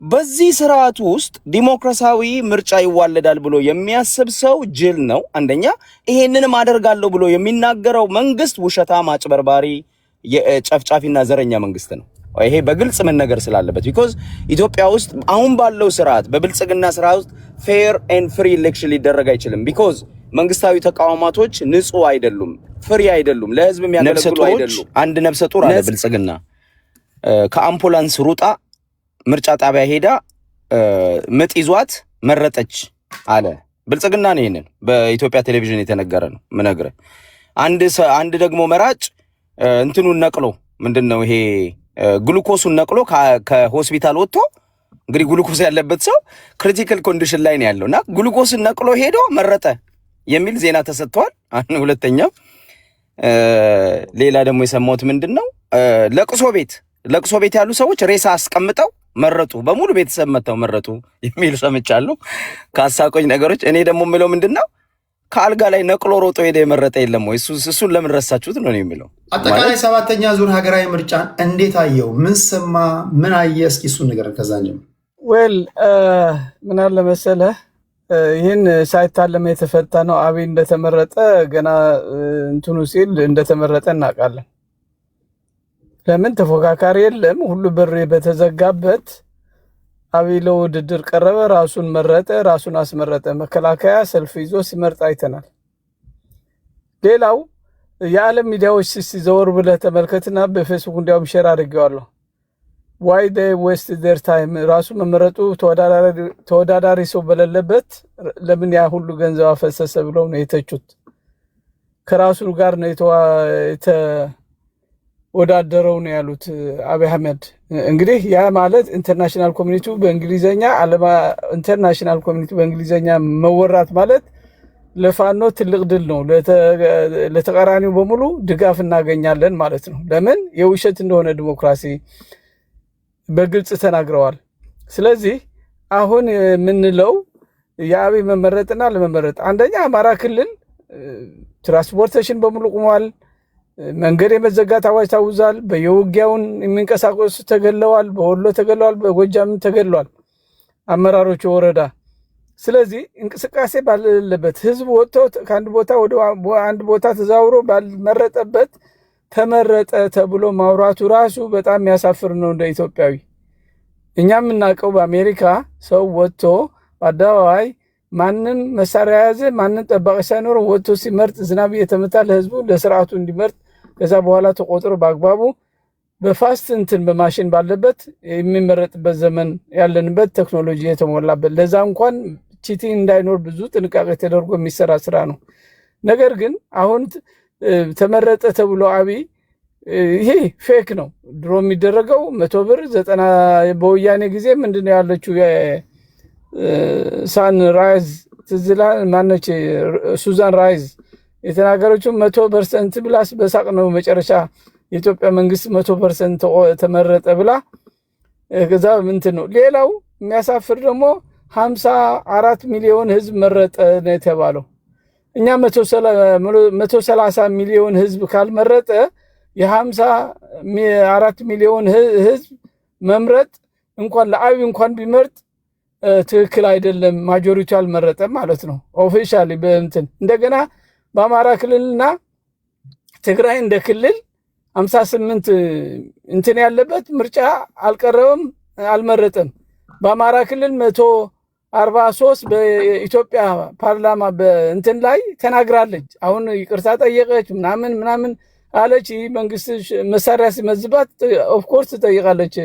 በዚህ ስርዓት ውስጥ ዲሞክራሲያዊ ምርጫ ይዋለዳል ብሎ የሚያስብ ሰው ጅል ነው። አንደኛ ይሄንንም አደርጋለሁ ብሎ የሚናገረው መንግስት ውሸታም፣ አጭበርባሪ፣ ጨፍጫፊና ዘረኛ መንግስት ነው። ይሄ በግልጽ መነገር ስላለበት ቢኮዝ ኢትዮጵያ ውስጥ አሁን ባለው ስርዓት በብልጽግና ስርዓት ውስጥ ፌር ኤንድ ፍሪ ኤሌክሽን ሊደረግ አይችልም። ቢኮዝ መንግስታዊ ተቋማቶች ንጹህ አይደሉም፣ ፍሪ አይደሉም፣ ለህዝብ የሚያገለግሉ አይደሉም። አንድ ነፍሰ ጡር አለ ብልጽግና ከአምቡላንስ ሩጣ ምርጫ ጣቢያ ሄዳ ምጥ ይዟት መረጠች አለ ብልጽግና ነው። ይሄንን በኢትዮጵያ ቴሌቪዥን የተነገረ ነው ምነግርህ። አንድ ደግሞ መራጭ እንትኑን ነቅሎ ምንድነው ይሄ ግሉኮሱን ነቅሎ ከሆስፒታል ወጥቶ እንግዲህ ግሉኮስ ያለበት ሰው ክሪቲካል ኮንዲሽን ላይ ነው ያለውና ግሉኮስን ነቅሎ ሄዶ መረጠ የሚል ዜና ተሰጥቷል። ሁለተኛው ሌላ ደግሞ የሰማሁት ምንድነው ለቅሶ ቤት ያሉ ሰዎች ሬሳ አስቀምጠው መረጡ፣ በሙሉ ቤተሰብ መተው መረጡ የሚል ሰምቻለሁ። ካሳቆኝ ነገሮች እኔ ደግሞ የምለው ምንድነው ከአልጋ ላይ ነቅሎ ሮጦ ሄደ የመረጠ የለም ወይ? እሱን ለምን ረሳችሁት ነው የሚለው። አጠቃላይ 7ኛ ዙር ሀገራዊ ምርጫን እንዴት አየው? ምን ሰማ? ምን አየ? እስኪ እሱን ነገር ከዛን ጀምር። ምን አለ መሰለህ፣ ይህን ሳይታለም የተፈታ ነው። አብይ እንደተመረጠ ገና እንትኑ ሲል እንደተመረጠ እናውቃለን። ለምን ተፎካካሪ የለም፣ ሁሉ በር በተዘጋበት አብይ ለውድድር ቀረበ፣ ራሱን መረጠ፣ ራሱን አስመረጠ። መከላከያ ሰልፍ ይዞ ሲመርጥ አይተናል። ሌላው የዓለም ሚዲያዎች ሲዘወር ብለህ ተመልከትና በፌስቡክ እንዲያውም ሼር አድርጌዋለሁ። ዋይ ዴይ ዌስት ዴር ታይም፣ ራሱ መመረጡ ተወዳዳሪ ሰው በሌለበት ለምን ያ ሁሉ ገንዘብ አፈሰሰ ብለው ነው የተቹት። ከራሱ ጋር ነው ወዳደረው ነው ያሉት አብይ አህመድ። እንግዲህ ያ ማለት ኢንተርናሽናል ኮሚኒቲው በእንግሊዘኛ ኢንተርናሽናል ኮሚኒቲው በእንግሊዘኛ መወራት ማለት ለፋኖ ትልቅ ድል ነው፣ ለተቃራኒው በሙሉ ድጋፍ እናገኛለን ማለት ነው። ለምን የውሸት እንደሆነ ዲሞክራሲ በግልጽ ተናግረዋል። ስለዚህ አሁን የምንለው የአብይ መመረጥና ለመመረጥ አንደኛ አማራ ክልል ትራንስፖርቴሽን በሙሉ ቆሟል። መንገድ የመዘጋት አዋጅ ታውጇል። በየውጊያውን የሚንቀሳቀሱ ተገለዋል። በወሎ ተገለዋል፣ በጎጃም ተገለዋል አመራሮች ወረዳ። ስለዚህ እንቅስቃሴ ባለበት ህዝብ ወጥቶ ከአንድ ቦታ ወደ አንድ ቦታ ተዛውሮ ባልመረጠበት ተመረጠ ተብሎ ማውራቱ ራሱ በጣም የሚያሳፍር ነው እንደ ኢትዮጵያዊ። እኛም እናውቀው በአሜሪካ ሰው ወጥቶ በአደባባይ ማንም መሳሪያ ያዘ ማንም ጠባቂ ሳይኖር ወጥቶ ሲመርጥ ዝናብ እየተመታ ለህዝቡ ለስርዓቱ እንዲመርጥ ከዛ በኋላ ተቆጥሮ በአግባቡ በፋስት እንትን በማሽን ባለበት የሚመረጥበት ዘመን ያለንበት ቴክኖሎጂ የተሞላበት ለዛ እንኳን ቺቲንግ እንዳይኖር ብዙ ጥንቃቄ ተደርጎ የሚሰራ ስራ ነው። ነገር ግን አሁን ተመረጠ ተብሎ አብይ ይሄ ፌክ ነው። ድሮ የሚደረገው 100 ብር 90 በወያኔ ጊዜ ምንድነው ያለችው ሳን ራይዝ ትዝላ ማነች ሱዛን ራይዝ የተናገረችው 100% ብላስ በሳቅ ነው መጨረሻ የኢትዮጵያ መንግስት 100% ተመረጠ ብላ ከዛ ምንትን ነው። ሌላው የሚያሳፍር ደግሞ 54 ሚሊዮን ህዝብ መረጠ ነው የተባለው። እኛ 130 ሚሊዮን ህዝብ ካልመረጠ የ54 ሚሊዮን ህዝብ መምረጥ እንኳን ለአብይ እንኳን ቢመርጥ ትክክል አይደለም። ማጆሪቲ አልመረጠም ማለት ነው ኦፊሻሊ በእንትን። እንደገና በአማራ ክልልና ትግራይ እንደ ክልል 58 እንትን ያለበት ምርጫ አልቀረበም፣ አልመረጠም። በአማራ ክልል 143 በኢትዮጵያ ፓርላማ በእንትን ላይ ተናግራለች። አሁን ይቅርታ ጠየቀች ምናምን አለች። መንግስት መሳሪያ ሲመዝባት ኦፍ ኮርስ ትጠይቃለች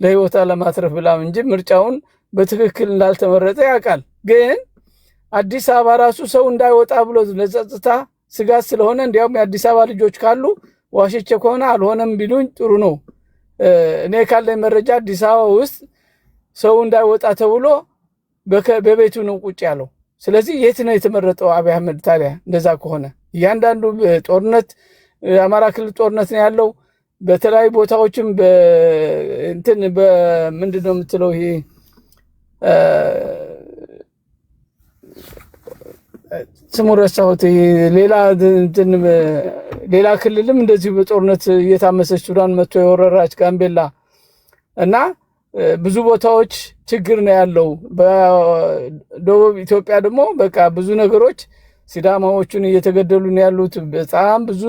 ለህይወታ ለማትረፍ ብላ እንጂ ምርጫውን በትክክል እንዳልተመረጠ ያውቃል። ግን አዲስ አበባ ራሱ ሰው እንዳይወጣ ብሎ ለጸጥታ ስጋት ስለሆነ እንዲያውም የአዲስ አበባ ልጆች ካሉ ዋሽቼ ከሆነ አልሆነም ቢሉኝ ጥሩ ነው። እኔ ካለኝ መረጃ አዲስ አበባ ውስጥ ሰው እንዳይወጣ ተብሎ በቤቱ ነው ቁጭ ያለው። ስለዚህ የት ነው የተመረጠው አብይ አህመድ? ታዲያ እንደዛ ከሆነ እያንዳንዱ ጦርነት አማራ ክልል ጦርነት ነው ያለው። በተለያዩ ቦታዎችም በእንትን በምንድነው የምትለው ይሄ ስሙ ረሳሁት። ሌላ ክልልም እንደዚሁ በጦርነት እየታመሰች ሱዳን መጥቶ የወረራች ጋምቤላ እና ብዙ ቦታዎች ችግር ነው ያለው። በደቡብ ኢትዮጵያ ደግሞ በቃ ብዙ ነገሮች ሲዳማዎቹን እየተገደሉ ነው ያሉት። በጣም ብዙ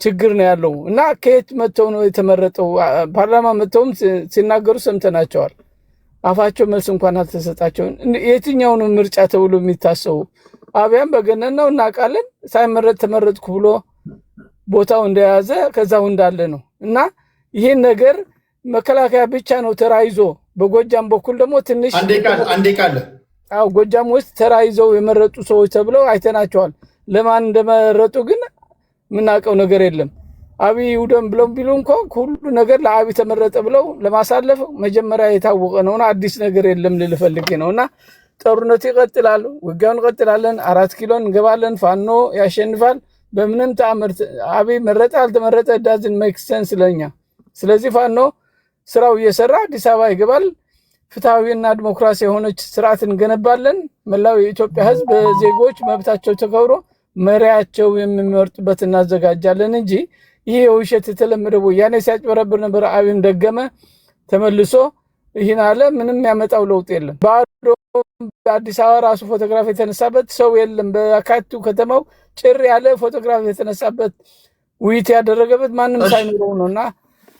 ችግር ነው ያለው እና ከየት መጥተው ነው የተመረጠው? ፓርላማ መጥተውም ሲናገሩ ሰምተናቸዋል። አፋቸው መልስ እንኳን አልተሰጣቸውም። የትኛው ነው ምርጫ ተብሎ የሚታሰቡ? አብያም በገነን ነው እናውቃለን። ሳይመረጥ ተመረጥኩ ብሎ ቦታው እንደያዘ ከዛው እንዳለ ነው እና ይህን ነገር መከላከያ ብቻ ነው ተራይዞ። በጎጃም በኩል ደግሞ ትንሽ አንዴ ቃለ ጎጃም ውስጥ ተራይዘው የመረጡ ሰዎች ተብለው አይተናቸዋል። ለማን እንደመረጡ ግን የምናውቀው ነገር የለም። አብይ ውደም ብለው ቢሉ እንኳን ሁሉ ነገር ለአብይ ተመረጠ ብለው ለማሳለፍ መጀመሪያ የታወቀ ነውና አዲስ ነገር የለም ልልፈልግ ነውና ጦርነቱ ይቀጥላል፣ ውጊያውን እንቀጥላለን። 4 ኪሎ እንገባለን፣ ፋኖ ያሸንፋል። በምንም ተአምር አብይ መረጠ አልተመረጠ ዳዝን ሜክ ሴንስ ለኛ። ስለዚህ ፋኖ ስራው እየሰራ አዲስ አበባ ይገባል። ፍትሃዊና ዲሞክራሲ የሆነች ስርዓት እንገነባለን። መላው የኢትዮጵያ ህዝብ ዜጎች መብታቸው ተከብሮ መሪያቸው የሚመርጡበት እናዘጋጃለን እንጂ ይሄ የውሸት የተለመደ ወያኔ ሲያጭበረብር ነበር። አብይም ደገመ ተመልሶ ይህን አለ። ምንም ያመጣው ለውጥ የለም። ባዶ አዲስ አበባ ራሱ ፎቶግራፍ የተነሳበት ሰው የለም። በአካቱ ከተማው ጭር ያለ ፎቶግራፍ የተነሳበት ውይይት ያደረገበት ማንም ሳይኖረው ነውና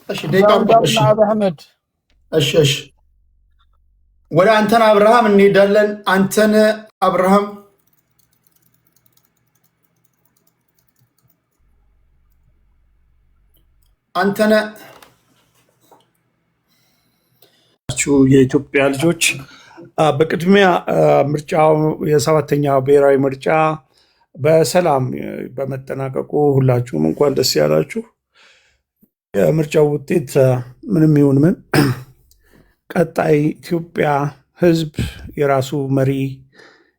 አብይ አህመድ እሺ ወደ አንተን አብርሃም እንሄዳለን። አንተን አብርሃም አንተነ የኢትዮጵያ ልጆች በቅድሚያ ምርጫው የ7ኛው ብሔራዊ ምርጫ በሰላም በመጠናቀቁ ሁላችሁም እንኳን ደስ ያላችሁ። የምርጫው ውጤት ምንም ይሁን ምን ቀጣይ ኢትዮጵያ ህዝብ የራሱ መሪ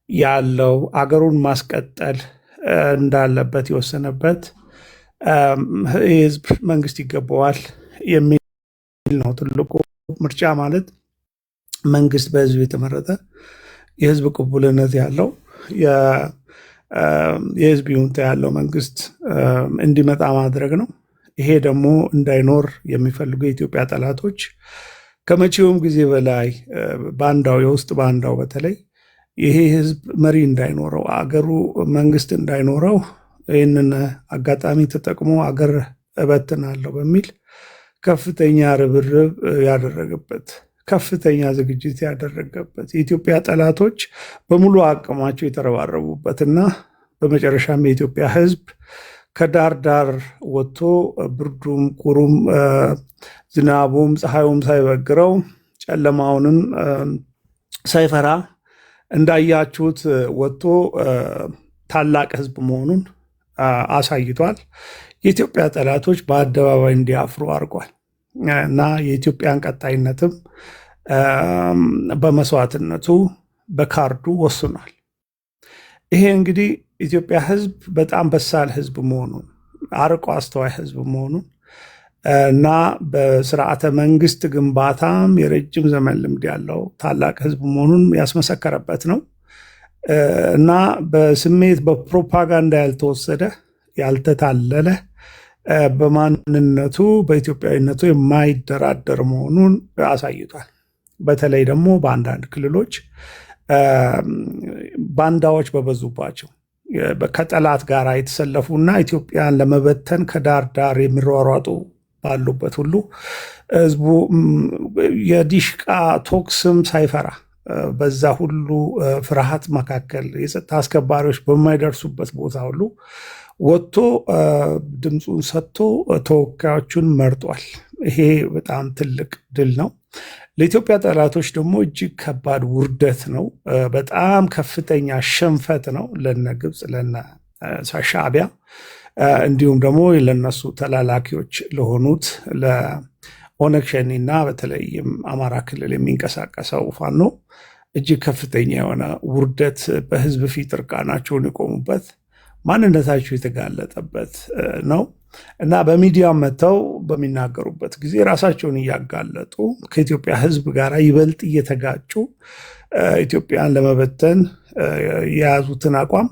ያለው አገሩን ማስቀጠል እንዳለበት የወሰነበት የህዝብ መንግስት ይገባዋል የሚል ነው። ትልቁ ምርጫ ማለት መንግስት በህዝብ የተመረጠ የህዝብ ቅቡልነት ያለው የህዝብ ይሁንታ ያለው መንግስት እንዲመጣ ማድረግ ነው። ይሄ ደግሞ እንዳይኖር የሚፈልጉ የኢትዮጵያ ጠላቶች ከመቼውም ጊዜ በላይ ባንዳው የውስጥ ባንዳው በተለይ ይሄ ህዝብ መሪ እንዳይኖረው አገሩ መንግስት እንዳይኖረው ይህንን አጋጣሚ ተጠቅሞ አገር እበትናለሁ በሚል ከፍተኛ ርብርብ ያደረገበት ከፍተኛ ዝግጅት ያደረገበት የኢትዮጵያ ጠላቶች በሙሉ አቅማቸው የተረባረቡበትና በመጨረሻም የኢትዮጵያ ህዝብ ከዳር ዳር ወጥቶ ብርዱም ቁሩም ዝናቡም ፀሐዩም ሳይበግረው ጨለማውንም ሳይፈራ እንዳያችሁት ወጥቶ ታላቅ ህዝብ መሆኑን አሳይቷል። የኢትዮጵያ ጠላቶች በአደባባይ እንዲያፍሩ አድርጓል እና የኢትዮጵያን ቀጣይነትም በመስዋዕትነቱ በካርዱ ወስኗል። ይሄ እንግዲህ ኢትዮጵያ ህዝብ በጣም በሳል ህዝብ መሆኑን አርቆ አስተዋይ ህዝብ መሆኑን እና በስርዓተ መንግስት ግንባታም የረጅም ዘመን ልምድ ያለው ታላቅ ህዝብ መሆኑን ያስመሰከረበት ነው እና በስሜት በፕሮፓጋንዳ ያልተወሰደ ያልተታለለ በማንነቱ በኢትዮጵያዊነቱ የማይደራደር መሆኑን አሳይቷል። በተለይ ደግሞ በአንዳንድ ክልሎች ባንዳዎች በበዙባቸው ከጠላት ጋር የተሰለፉና ኢትዮጵያን ለመበተን ከዳር ዳር የሚሯሯጡ ባሉበት ሁሉ ህዝቡ የዲሽቃ ቶክስም ሳይፈራ በዛ ሁሉ ፍርሃት መካከል የጸጥታ አስከባሪዎች በማይደርሱበት ቦታ ሁሉ ወጥቶ ድምፁን ሰጥቶ ተወካዮቹን መርጧል። ይሄ በጣም ትልቅ ድል ነው። ለኢትዮጵያ ጠላቶች ደግሞ እጅግ ከባድ ውርደት ነው። በጣም ከፍተኛ ሽንፈት ነው ለነ ግብፅ ለነ ሻዕቢያ እንዲሁም ደግሞ ለነሱ ተላላኪዎች ለሆኑት ለኦነግ ሸኔና በተለይም አማራ ክልል የሚንቀሳቀሰው ፋኖ እጅግ ከፍተኛ የሆነ ውርደት በህዝብ ፊት እርቃናቸውን የቆሙበት ማንነታቸው የተጋለጠበት ነው እና በሚዲያ መጥተው በሚናገሩበት ጊዜ ራሳቸውን እያጋለጡ ከኢትዮጵያ ህዝብ ጋር ይበልጥ እየተጋጩ ኢትዮጵያን ለመበተን የያዙትን አቋም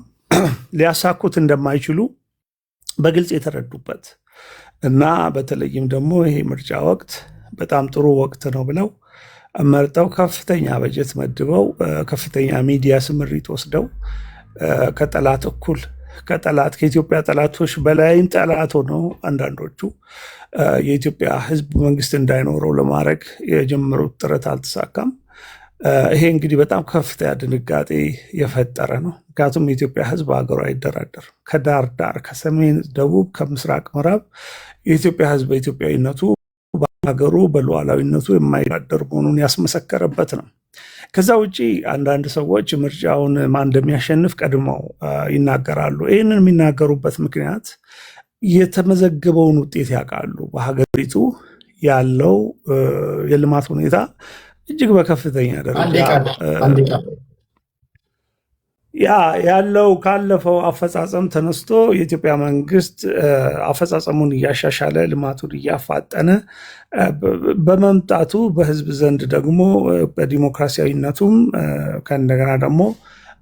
ሊያሳኩት እንደማይችሉ በግልጽ የተረዱበት እና በተለይም ደግሞ ይሄ ምርጫ ወቅት በጣም ጥሩ ወቅት ነው ብለው መርጠው ከፍተኛ በጀት መድበው ከፍተኛ ሚዲያ ስምሪት ወስደው ከጠላት እኩል ከኢትዮጵያ ጠላቶች በላይም ጠላት ሆነው አንዳንዶቹ የኢትዮጵያ ሕዝብ መንግስት እንዳይኖረው ለማድረግ የጀመሩት ጥረት አልተሳካም። ይሄ እንግዲህ በጣም ከፍተኛ ድንጋጤ የፈጠረ ነው። ምክንያቱም የኢትዮጵያ ሕዝብ ሀገሩ አይደራደርም። ከዳር ዳር ከሰሜን ደቡብ፣ ከምስራቅ ምዕራብ የኢትዮጵያ ሕዝብ በኢትዮጵያዊነቱ በሀገሩ በሉዓላዊነቱ የማይደራደር መሆኑን ያስመሰከረበት ነው። ከዛ ውጪ አንዳንድ ሰዎች ምርጫውን ማን እንደሚያሸንፍ ቀድመው ይናገራሉ። ይህንን የሚናገሩበት ምክንያት የተመዘገበውን ውጤት ያውቃሉ። በሀገሪቱ ያለው የልማት ሁኔታ እጅግ በከፍተኛ ደረጃ ያለው ካለፈው አፈጻጸም ተነስቶ የኢትዮጵያ መንግስት አፈጻጸሙን እያሻሻለ ልማቱን እያፋጠነ በመምጣቱ በህዝብ ዘንድ ደግሞ በዲሞክራሲያዊነቱም ከእንደገና ደግሞ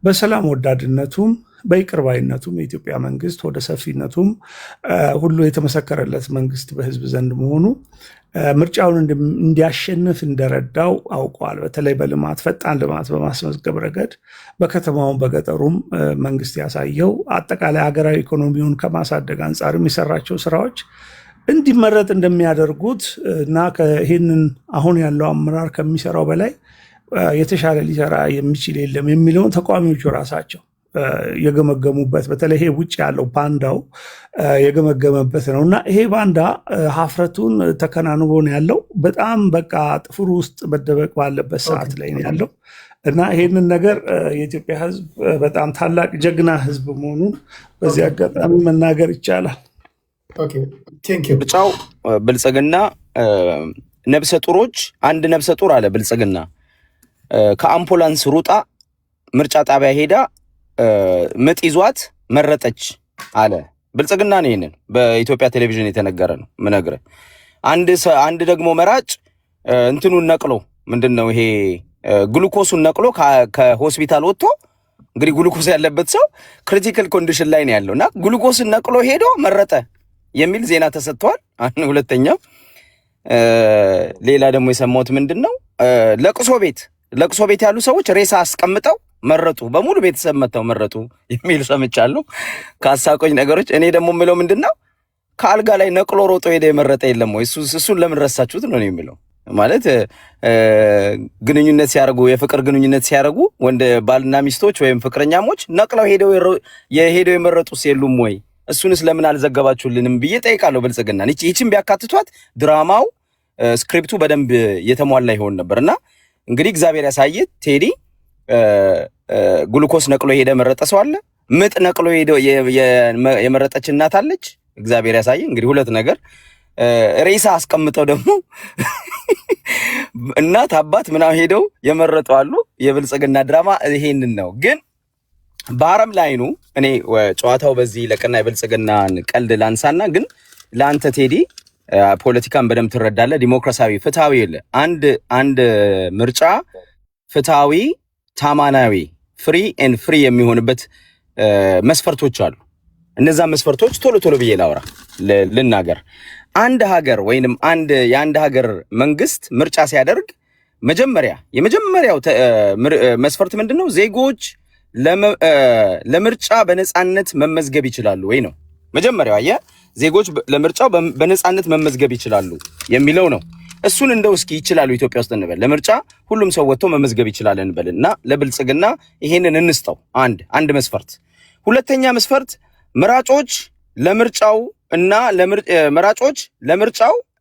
በሰላም ወዳድነቱም በይቅርባይነቱም የኢትዮጵያ መንግስት ወደ ሰፊነቱም ሁሉ የተመሰከረለት መንግስት በህዝብ ዘንድ መሆኑ ምርጫውን እንዲያሸንፍ እንደረዳው አውቀዋል። በተለይ በልማት ፈጣን ልማት በማስመዝገብ ረገድ በከተማውም በገጠሩም መንግስት ያሳየው አጠቃላይ ሀገራዊ ኢኮኖሚውን ከማሳደግ አንጻር የሚሰራቸው ስራዎች እንዲመረጥ እንደሚያደርጉት እና ይህንን አሁን ያለው አመራር ከሚሰራው በላይ የተሻለ ሊሰራ የሚችል የለም የሚለውን ተቃዋሚዎቹ ራሳቸው የገመገሙበት በተለይ ይሄ ውጭ ያለው ባንዳው የገመገመበት ነው እና ይሄ ባንዳ ሀፍረቱን ተከናንቦ ነው ያለው። በጣም በቃ ጥፍሩ ውስጥ መደበቅ ባለበት ሰዓት ላይ ነው ያለው እና ይሄንን ነገር የኢትዮጵያ ህዝብ በጣም ታላቅ ጀግና ህዝብ መሆኑን በዚህ አጋጣሚ መናገር ይቻላል። ምርጫው ብልጽግና ነብሰ ጡሮች አንድ ነብሰ ጡር አለ ብልጽግና ከአምቡላንስ ሩጣ ምርጫ ጣቢያ ሄዳ ምጥ ይዟት መረጠች አለ ብልጽግና ነው። ይሄንን በኢትዮጵያ ቴሌቪዥን የተነገረ ነው ምነግረ። አንድ ደግሞ መራጭ እንትኑን ነቅሎ ምንድነው ይሄ ግሉኮሱን ነቅሎ ከሆስፒታል ወጥቶ እንግዲህ ግሉኮስ ያለበት ሰው ክሪቲካል ኮንዲሽን ላይ ነው ያለውና ግሉኮስን ነቅሎ ሄዶ መረጠ የሚል ዜና ተሰጥቷል። ሁለተኛው ሌላ ደግሞ የሰማሁት ምንድነው ለቅሶ ቤት ያሉ ሰዎች ሬሳ አስቀምጠው መረጡ፣ በሙሉ ቤተሰብ መተው መረጡ የሚል ሰምቻለሁ። ካሳቆኝ ነገሮች እኔ ደግሞ የምለው ምንድነው ከአልጋ ላይ ነቅሎ ሮጦ ሄደ የመረጠ የለም ወይ? እሱን ለምን ረሳችሁት ነው የሚለው። ማለት ግንኙነት ሲያደርጉ የፍቅር ግንኙነት ሲያደርጉ ወንድ ባልና ሚስቶች ወይም ፍቅረኛሞች ነቅለው ሄደው የመረጡስ የሉም ወይ? እሱንስ ለምን አልዘገባችሁልንም ብዬ ጠይቃለሁ ብልጽግና። ይህችን ቢያካትቷት ድራማው ስክሪፕቱ በደንብ የተሟላ ይሆን ነበርና እንግዲህ እግዚአብሔር ያሳየ ቴዲ ግሉኮስ ነቅሎ ሄደ መረጠ ሰው አለ። ምጥ ነቅሎ ሄደ የመረጠች እናት አለች። እግዚአብሔር ያሳየ እንግዲህ ሁለት ነገር። ሬሳ አስቀምጠው ደግሞ እናት አባት ምናምን ሄደው የመረጡ አሉ። የብልጽግና ድራማ ይሄንን ነው። ግን በአረም ላይኑ እኔ ጨዋታው በዚህ ለቅና የብልጽግናን ቀልድ ላንሳና ግን ለአንተ ቴዲ ፖለቲካን በደንብ ትረዳለህ። ዲሞክራሲያዊ ፍትሃዊ የለ አንድ ምርጫ ፍትሃዊ ታማናዊ ፍሪ የሚሆንበት መስፈርቶች አሉ። እነዛ መስፈርቶች ቶሎ ብዬ ላውራ ልናገር። አንድ ሀገር ወይንም የአንድ ሀገር መንግስት ምርጫ ሲያደርግ የመጀመሪያው መስፈርት ምንድነው? ዜጎች ለምርጫ በነፃነት መመዝገብ ይችላሉ ወይ ነው መጀመሪያው። አየህ፣ ዜጎች ለምርጫው በነፃነት መመዝገብ ይችላሉ የሚለው ነው። እሱን እንደው እስኪ ይችላሉ ኢትዮጵያ ውስጥ እንበል፣ ለምርጫ ሁሉም ሰው ወጥቶ መመዝገብ ይችላል እንበልና ለብልጽግና ይሄንን እንስጠው አንድ መስፈርት። ሁለተኛ መስፈርት መራጮች ለምርጫው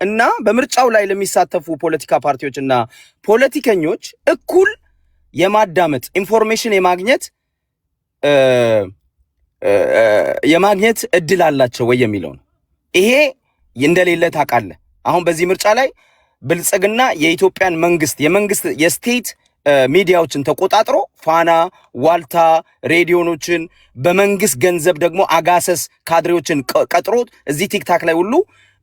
እና በምርጫው ላይ ለሚሳተፉ ፖለቲካ ፓርቲዎች እና ፖለቲከኞች እኩል የማዳመጥ ኢንፎርሜሽን የማግኘት እድል አላቸው ወይ የሚለው ነው። ይሄ እንደሌለ ታውቃለህ። አሁን በዚህ ምርጫ ላይ ብልጽግና የኢትዮጵያን መንግስት የስቴት ሚዲያዎችን ተቆጣጥሮ ፋና፣ ዋልታ ሬዲዮኖችን በመንግስት ገንዘብ ደግሞ አጋሰስ ካድሬዎችን ቀጥሮ እዚህ ቲክታክ ላይ ሁሉ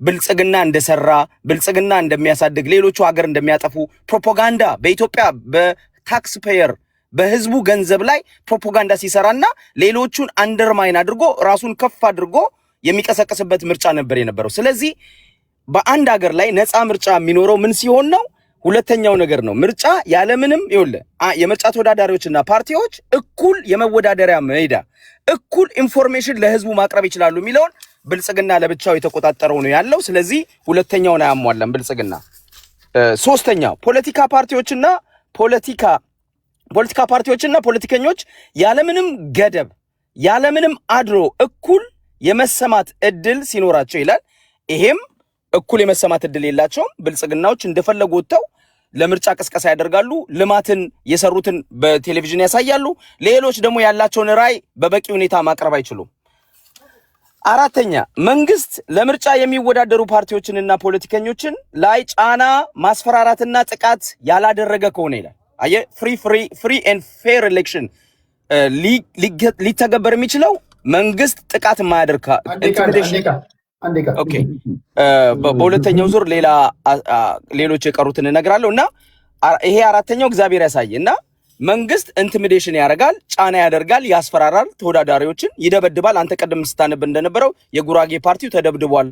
ብልጽግና እንደሰራ ብልጽግና እንደሚያሳድግ ሌሎቹ ሀገር እንደሚያጠፉ ፕሮፓጋንዳ በኢትዮጵያ በታክስ ፔየር በህዝቡ ገንዘብ ላይ ፕሮፓጋንዳ ሲሰራና ሌሎቹን አንደርማይን አድርጎ ራሱን ከፍ አድርጎ የሚቀሰቅስበት ምርጫ ነበር የነበረው። ስለዚህ በአንድ ሀገር ላይ ነፃ ምርጫ የሚኖረው ምን ሲሆን ነው? ሁለተኛው ነገር ነው ምርጫ ያለምንም የምርጫ ተወዳዳሪዎችና ፓርቲዎች እኩል የመወዳደሪያ ሜዳ እኩል ኢንፎርሜሽን ለህዝቡ ማቅረብ ይችላሉ የሚለውን ብልጽግና ለብቻው የተቆጣጠረው ነው ያለው። ስለዚህ ሁለተኛውን አያሟላም ብልጽግና። ሶስተኛው ፖለቲካ ፓርቲዎችና ፖለቲከኞች ያለምንም ገደብ ያለምንም አድሎ እኩል የመሰማት እድል ሲኖራቸው ይላል። ይሄም እኩል የመሰማት እድል የላቸውም። ብልጽግናዎች እንደፈለጉ ወጥተው ለምርጫ ቅስቀሳ ያደርጋሉ፣ ልማትን የሰሩትን በቴሌቪዥን ያሳያሉ። ሌሎች ደግሞ ያላቸውን ራዕይ በበቂ ሁኔታ ማቅረብ አይችሉም። አራተኛ መንግስት ለምርጫ የሚወዳደሩ ፓርቲዎችንና ፖለቲከኞችን ላይ ጫና ማስፈራራትና ጥቃት ያላደረገ ከሆነ ይላል። አየ ፍሪ ኤንድ ፌር ኤሌክሽን ሊተገበር የሚችለው መንግስት ጥቃት የማያደርግ ኦኬ። በሁለተኛው ዙር ሌሎች የቀሩትን እነግራለሁ እና ይሄ አራተኛው እግዚአብሔር ያሳይ እና መንግስት ኢንቲሚዴሽን ያደርጋል፣ ጫና ያደርጋል፣ ያስፈራራል፣ ተወዳዳሪዎችን ይደበድባል። አንተ ቀደም ስታነብ እንደነበረው የጉራጌ ፓርቲው ተደብድቧል፣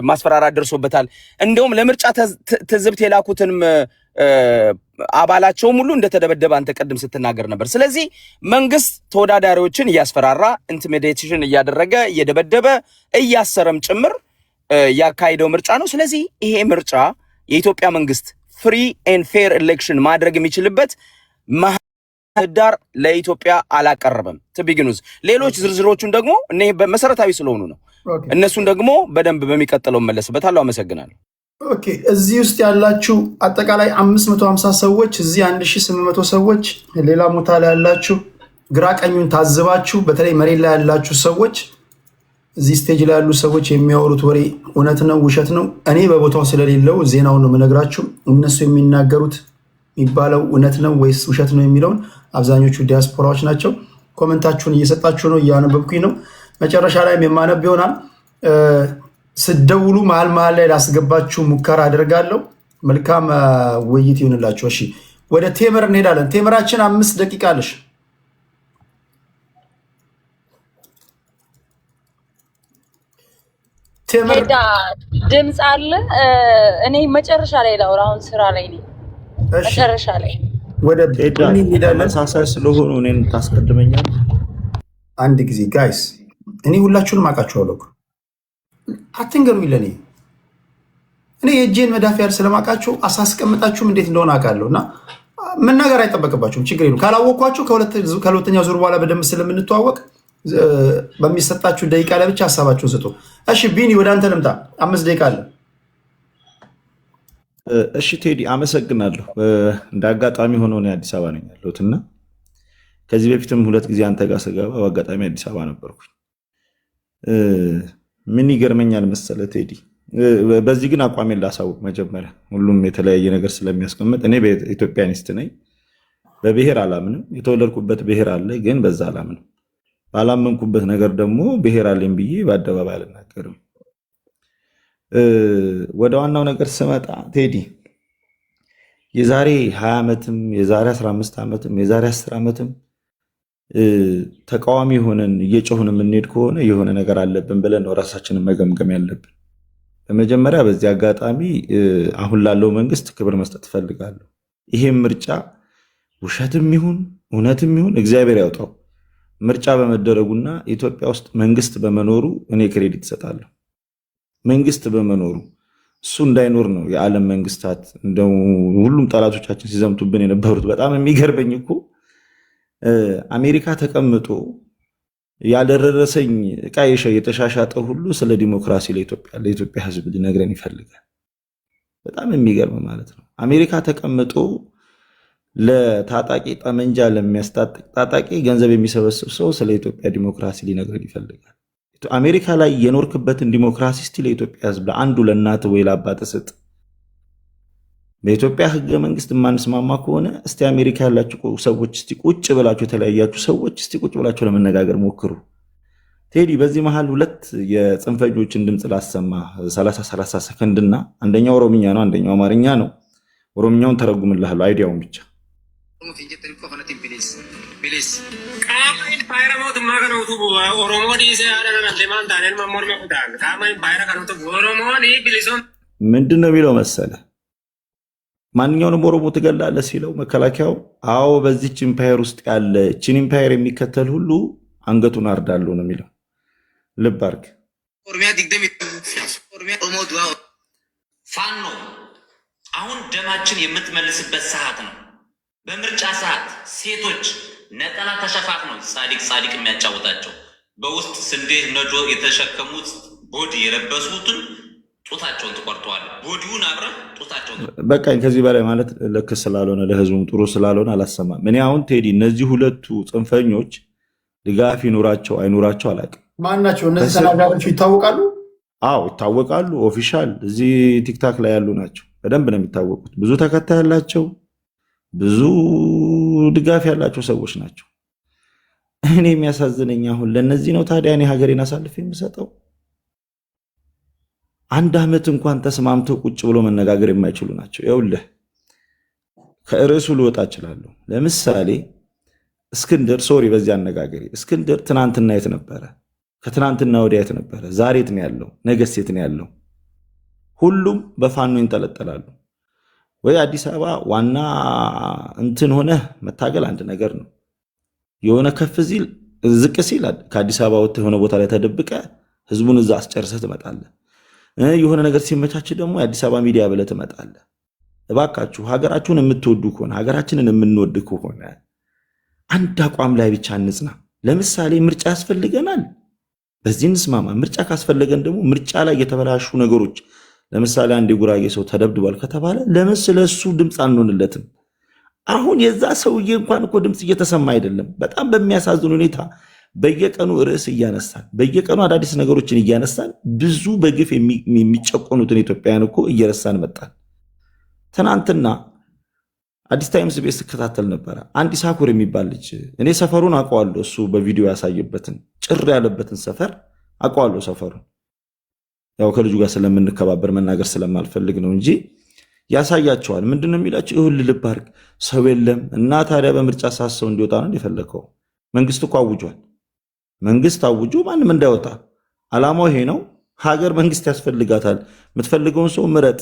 ማስፈራራት ደርሶበታል። እንደውም ለምርጫ ትዝብት የላኩትን አባላቸውም ሁሉ እንደተደበደበ አንተ ቀደም ስትናገር ነበር። ስለዚህ መንግስት ተወዳዳሪዎችን እያስፈራራ ኢንቲሚዴሽን እያደረገ እየደበደበ እያሰረም ጭምር ያካሄደው ምርጫ ነው። ስለዚህ ይሄ ምርጫ የኢትዮጵያ መንግስት ፍሪ ኤንድ ፌር ኤሌክሽን ማድረግ የሚችልበት ምህዳር ለኢትዮጵያ አላቀረበም። ትቢግኑዝ ሌሎች ዝርዝሮቹን ደግሞ እኔ በመሰረታዊ ስለሆኑ ነው እነሱን ደግሞ በደንብ በሚቀጥለው መለስበታለሁ። አመሰግናለሁ። ኦኬ እዚህ ውስጥ ያላችሁ አጠቃላይ 550 ሰዎች፣ እዚህ 1800 ሰዎች፣ ሌላ ቦታ ላይ ያላችሁ ግራ ቀኙን ታዝባችሁ፣ በተለይ መሬት ላይ ያላችሁ ሰዎች፣ እዚህ ስቴጅ ላይ ያሉ ሰዎች የሚያወሩት ወሬ እውነት ነው ውሸት ነው? እኔ በቦታው ስለሌለው ዜናውን ነው የምነግራችሁ። እነሱ የሚናገሩት የሚባለው እውነት ነው ወይስ ውሸት ነው የሚለውን አብዛኞቹ ዲያስፖራዎች ናቸው። ኮመንታችሁን እየሰጣችሁ ነው፣ እያነበብኩኝ ነው። መጨረሻ ላይም የማነብ ይሆናል። ስደውሉ መሀል ላይ ላስገባችሁ ሙከራ አድርጋለሁ። መልካም ውይይት ይሁንላችሁ። እሺ ወደ ቴምር እንሄዳለን። ቴምራችን 5 ደቂቃ አለሽ። ቴምር ድምፅ አለ። እኔ መጨረሻ ላይ ላውራ፣ አሁን ስራ ላይ ነኝ። መጨረሻ ላይ ወደ ተመሳሳይ ስለሆኑ እኔን ታስቀድመኛለህ። አንድ ጊዜ ጋይስ፣ እኔ ሁላችሁንም አውቃችኋለሁ። አትንገሩኝ ለኔ። እኔ የእጄን መዳፍ ያህል ስለማውቃችሁ አሳስቀምጣችሁም እንዴት እንደሆነ አውቃለሁ እና መናገር አይጠበቅባችሁም። ችግር የለም። ካላወቅኳችሁ ከሁለተኛው ዙር በኋላ በደንብ ስለምንተዋወቅ በሚሰጣችሁ ደቂቃ ላይ ብቻ ሀሳባችሁን ስጡ። እሺ ቢኒ፣ ወደ አንተ ልምጣ። 5 ደቂቃ አለ። እሺ ቴዲ አመሰግናለሁ። እንደ አጋጣሚ ሆኖ እኔ አዲስ አበባ ነኝ ያለሁት እና ከዚህ በፊትም 2 ጊዜ አንተ ጋር ስገባ በአጋጣሚ አዲስ አበባ ነበርኩኝ። ምን ይገርመኛል መሰለህ ቴዲ፣ በዚህ ግን አቋሜን ላሳውቅ መጀመሪያ። ሁሉም የተለያየ ነገር ስለሚያስቀምጥ እኔ ኢትዮጵያኒስት ነኝ። በብሔር አላምንም። የተወለድኩበት ብሔር አለ፣ ግን በዛ አላምንም። ባላመንኩበት ነገር ደግሞ ብሔር አለኝ ብዬ በአደባባይ አልናገርም። ወደ ዋናው ነገር ስመጣ ቴዲ፣ የዛሬ 20 ዓመትም የዛሬ 15 ዓመትም የዛሬ 10 ዓመትም ተቃዋሚ ሆነን እየጮህን የምንሄድ ከሆነ የሆነ ነገር አለብን ብለን ነው ራሳችንን መገምገም ያለብን። በመጀመሪያ በዚህ አጋጣሚ አሁን ላለው መንግስት ክብር መስጠት እፈልጋለሁ። ይሄም ምርጫ ውሸትም ይሁን እውነትም ይሁን እግዚአብሔር ያውጣው፣ ምርጫ በመደረጉና ኢትዮጵያ ውስጥ መንግስት በመኖሩ እኔ ክሬዲት እሰጣለሁ። መንግስት በመኖሩ እሱ እንዳይኖር ነው የዓለም መንግስታት እንደው ሁሉም ጠላቶቻችን ሲዘምቱብን የነበሩት። በጣም የሚገርበኝ እኮ አሜሪካ ተቀምጦ ያልደረሰኝ ዕቃ የተሻሻጠ ሁሉ ስለ ዲሞክራሲ ለኢትዮጵያ ህዝብ ሊነግረን ይፈልጋል። በጣም የሚገርም ማለት ነው። አሜሪካ ተቀምጦ ለታጣቂ ጠመንጃ ለሚያስታጥቅ ታጣቂ ገንዘብ የሚሰበስብ ሰው ስለ ኢትዮጵያ ዲሞክራሲ ሊነግረን ይፈልጋል። አሜሪካ ላይ የኖርክበትን ዲሞክራሲ እስቲ ለኢትዮጵያ ህዝብ ለአንዱ ለእናት ወይ ለአባት ስጥ። በኢትዮጵያ ህገ መንግስት የማንስማማ ከሆነ እስቲ አሜሪካ ያላችሁ ሰዎች እስቲ ቁጭ ብላችሁ የተለያያችሁ ሰዎች እስቲ ቁጭ ብላችሁ ለመነጋገር ሞክሩ። ቴዲ፣ በዚህ መሃል 2 የጽንፈኞችን ድምፅ ላሰማ 30 ሰከንድና አንደኛው ኦሮምኛ ነው፣ አንደኛው አማርኛ ነው። ኦሮምኛውን ተረጉምልሃለሁ አይዲያውን ብቻ። ምንድን ነው የሚለው መሰለ? ማንኛውንም ኦሮሞ ትገላለህ ሲለው መከላከያው አዎ በዚች ኢምፓየር ውስጥ ያለ እችን ኢምፓየር የሚከተል ሁሉ አንገቱን አርዳለሁ ነው የሚለው። ልብ አድርግ። ፋኖ አሁን ደማችን የምትመልስበት ሰዓት ነው። በምርጫ ሰዓት ሴቶች ነጠላ ተሸፋፍነው ጻድቅ ጻድቅ የሚያጫውታቸው በውስጥ ስንዴ ነዶ የተሸከሙት ቦዲ የለበሱትን ጡታቸውን ትቆርጠዋል። ቦዲውን አብረ ጡታቸውን በቃኝ። ከዚህ በላይ ማለት ልክ ስላልሆነ ለህዝቡም ጥሩ ስላልሆነ አላሰማም። እኔ አሁን ቴዲ እነዚህ ሁለቱ ጽንፈኞች ድጋፍ ይኑራቸው አይኑራቸው አላውቅም። ማናቸው እነዚህ ተናጋሪዎች? ይታወቃሉ? አዎ ይታወቃሉ። ኦፊሻል እዚህ ቲክታክ ላይ ያሉ ናቸው። በደንብ ነው የሚታወቁት። ብዙ ተከታይ ያላቸው፣ ብዙ ድጋፍ ያላቸው ሰዎች ናቸው። እኔ የሚያሳዝነኝ አሁን ለእነዚህ ነው ታዲያ እኔ ሀገሬን አሳልፍ የምሰጠው? አንድ ዓመት እንኳን ተስማምተው ቁጭ ብሎ መነጋገር የማይችሉ ናቸው። ይኸውልህ ከርዕሱ ልወጣ እችላለሁ። ለምሳሌ እስክንድር ሶሪ፣ በዚህ አነጋገሬ እስክንድር ትናንትና የት ነበረ? ከትናንትና ወዲያ የት ነበረ? ዛሬ የት ነው ያለው? ነገስ የት ነው ያለው? ሁሉም በፋኖ ይንጠለጠላሉ። ወይ አዲስ አበባ ዋና እንትን ሆነ መታገል አንድ ነገር ነው። የሆነ ከፍ ሲል ዝቅ ሲል ከአዲስ አበባ ወጥተህ የሆነ ቦታ ላይ ተደብቀ ህዝቡን እዛ አስጨርሰህ ትመጣለህ። የሆነ ነገር ሲመቻች ደግሞ የአዲስ አበባ ሚዲያ ብለህ ትመጣለህ። እባካችሁ ሀገራችሁን የምትወዱ ከሆነ ሀገራችንን የምንወድ ከሆነ አንድ አቋም ላይ ብቻ እንጽና። ለምሳሌ ምርጫ ያስፈልገናል፣ በዚህ እንስማማ። ምርጫ ካስፈለገን ደግሞ ምርጫ ላይ የተበላሹ ነገሮች፣ ለምሳሌ አንድ የጉራጌ ሰው ተደብድቧል ከተባለ ለምን ስለሱ ድምፅ አንሆንለትም? አሁን የዛ ሰውዬ እንኳን እኮ ድምፅ እየተሰማ አይደለም። በጣም በሚያሳዝን ሁኔታ በየቀኑ ርዕስ እያነሳን በየቀኑ አዳዲስ ነገሮችን እያነሳን ብዙ በግፍ የሚጨቆኑትን ኢትዮጵያውያን እኮ እየረሳን መጣን። ትናንትና አዲስ ታይምስ ቤት ስከታተል ነበረ። አንድ ኢሳኮር የሚባል ልጅ፣ እኔ ሰፈሩን አውቀዋለሁ። እሱ በቪዲዮ ያሳየበትን ጭር ያለበትን ሰፈር አውቀዋለሁ። ሰፈሩን ያው ከልጁ ጋር ስለምንከባበር መናገር ስለማልፈልግ ነው እንጂ ያሳያቸዋል። ምንድነው የሚላቸው? ይሁን ልብ አድርግ፣ ሰው የለም እና ታዲያ በምርጫ ሰዓት ሰው እንዲወጣ ነው የፈለከው? መንግስት እኮ አውጇል። መንግስት አውጆ ማንም እንዳይወጣ አላማው ይሄ ነው። ሀገር መንግስት ያስፈልጋታል። የምትፈልገውን ሰው ምረጥ።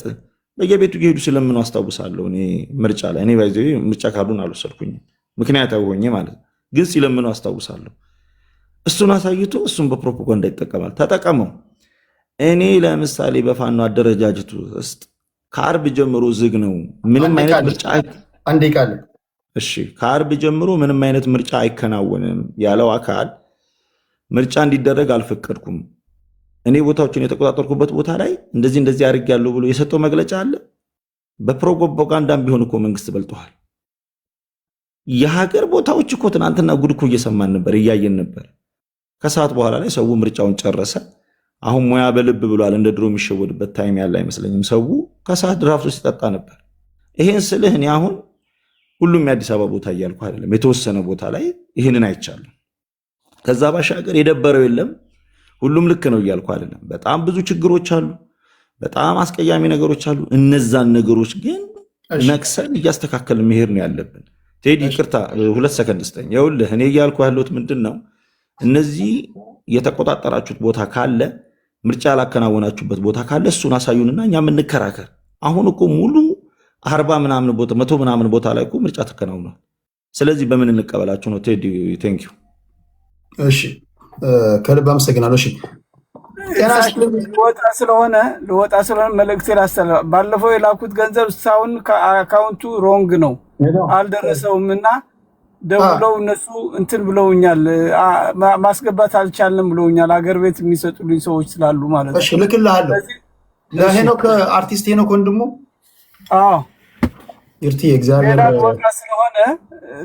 በየቤቱ እየሄዱ ስለምኑ አስታውሳለሁ። እኔ ምርጫ ላይ እኔ ባይዘ ምርጫ ካርዱን አልወሰድኩኝም፣ ምክንያታዊ ሆኜ ማለት ግን ሲለምኑ አስታውሳለሁ። እሱን አሳይቶ እሱን በፕሮፓጋንዳ ይጠቀማል። ተጠቀመው። እኔ ለምሳሌ በፋኖ አደረጃጀቱ ውስጥ ከአርብ ጀምሮ ዝግ ነው። ምንም አይነት ምርጫ አንዴ ቃል እሺ፣ ከአርብ ጀምሮ ምንም አይነት ምርጫ አይከናወንም ያለው አካል ምርጫ እንዲደረግ አልፈቀድኩም፣ እኔ ቦታዎችን የተቆጣጠርኩበት ቦታ ላይ እንደዚህ አድርጌያለሁ ብሎ የሰጠው መግለጫ አለ። በፕሮፓጋንዳም ቢሆን እኮ መንግስት በልጧል። የሀገር ቦታዎች እኮ ትናንትና ጉድ እኮ እየሰማን ነበር፣ እያየን ነበር። ከሰዓት በኋላ ላይ ሰው ምርጫውን ጨረሰ። አሁን ሙያ በልብ ብሏል። እንደ ድሮ የሚሸወድበት ታይም ያለ አይመስለኝም። ሰው ከሰዓት ድራፍቶ ሲጠጣ ነበር። ይሄን ስልህ እኔ አሁን ሁሉም የአዲስ አበባ ቦታ እያልኩ አይደለም፣ የተወሰነ ቦታ ላይ ይህንን አይቻልም። ከዛ ባሻገር የደበረው የለም፣ ሁሉም ልክ ነው እያልኩ አይደለም። በጣም ብዙ ችግሮች አሉ፣ በጣም አስቀያሚ ነገሮች አሉ። እነዛን ነገሮች ግን ነክሰን እያስተካከልን መሄድ ነው ያለብን። ቴዲ ይቅርታ 2 ሰከንድ ስጠኝ። ይኸውልህ እኔ እያልኩ ያለሁት ምንድን ነው፣ እነዚህ የተቆጣጠራችሁት ቦታ ካለ፣ ምርጫ ያላከናወናችሁበት ቦታ ካለ እሱን አሳዩንና እኛ የምንከራከር። አሁን እኮ ሙሉ 40 ምናምን ቦታ 100 ምናምን ቦታ ላይ እኮ ምርጫ ተከናውኗል። ስለዚህ በምን እንቀበላችሁ ነው? ቴዲ ቴንክ ዩ። እሺ ከልብ አመሰግናለሁ። እሺ ልወጣ ስለሆነ መልእክት ላስተላልፍ። ባለፈው የላኩት ገንዘብ እስካሁን ከአካውንቱ ሮንግ ነው አልደረሰውም እና ደውለው እነሱ እንትን ብለውኛል፣ ማስገባት አልቻልንም ብለውኛል። አገር ቤት የሚሰጡልኝ ሰዎች ስላሉ ማለት ነው። እሺ ልክልሃለሁ። ለሄኖክ አርቲስት ሄኖክ ወንድሙ ይርቲ እግዚአብሔር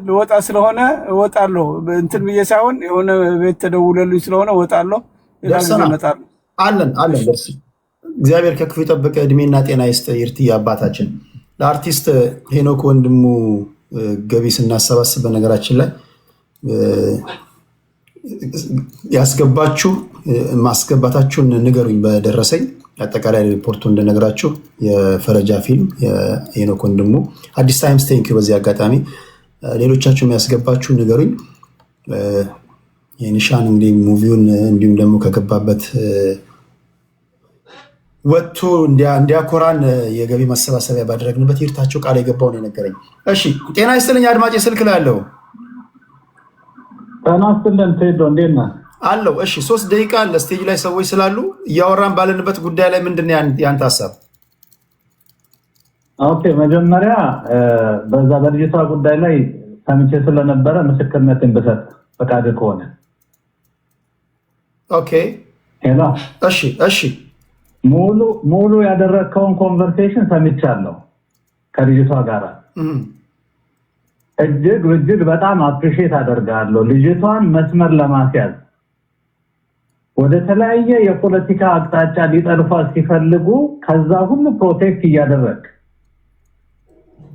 ልወጣ ስለሆነ እወጣለሁ። እንትን ብዬ ሳይሆን የሆነ ቤት ተደውለልኝ ስለሆነ እወጣለሁ። አለን ደርስ። እግዚአብሔር ከክፉ የጠበቀ እድሜና ጤና ይስጥ። ይርቲ አባታችን ለአርቲስት ሄኖክ ወንድሙ ገቢ ስናሰባስብ በነገራችን ላይ ያስገባችሁ ማስገባታችሁን ንገሩኝ በደረሰኝ አጠቃላይ ሪፖርቱ እንደነገራችሁ የፈረጃ ፊልም የሄኖክ ወንድሙ አዲስ ታይምስ ቴንክ ዩ። በዚህ አጋጣሚ ሌሎቻችሁ የሚያስገባችሁ ንገሩኝ። የኒሻን እንግዲህ ሙቪውን እንዲሁም ደግሞ ከገባበት ወጥቶ እንዲያኮራን የገቢ ማሰባሰቢያ ባደረግንበት ይርታቸው ቃል የገባው ነው የነገረኝ። እሺ ጤና ይስጥልኝ አድማጭ ስልክ ላይ አለው። ጤና ይስጥልን ቴዶ እንዴት ነህ? አለው። እሺ 3 ደቂቃ ለስቴጅ ላይ ሰዎች ስላሉ እያወራን ባለንበት ጉዳይ ላይ ምንድን ነው ያንተ ሐሳብ? ኦኬ መጀመሪያ በዛ በልጅቷ ጉዳይ ላይ ሰምቼ ስለነበረ ምስክርነትን ብሰጥ ፈቃድ ከሆነ። ኦኬ ሄሎ። እሺ ሙሉ ያደረግከውን ኮንቨርሴሽን ሰምቻለሁ ከልጅቷ ጋር። እጅግ በጣም አፕሪሼት አደርጋለሁ። ልጅቷን መስመር ለማስያዝ ወደ ተለያየ የፖለቲካ አቅጣጫ ሊጠልፏት ሲፈልጉ ከዛ ሁሉ ፕሮቴክት እያደረግ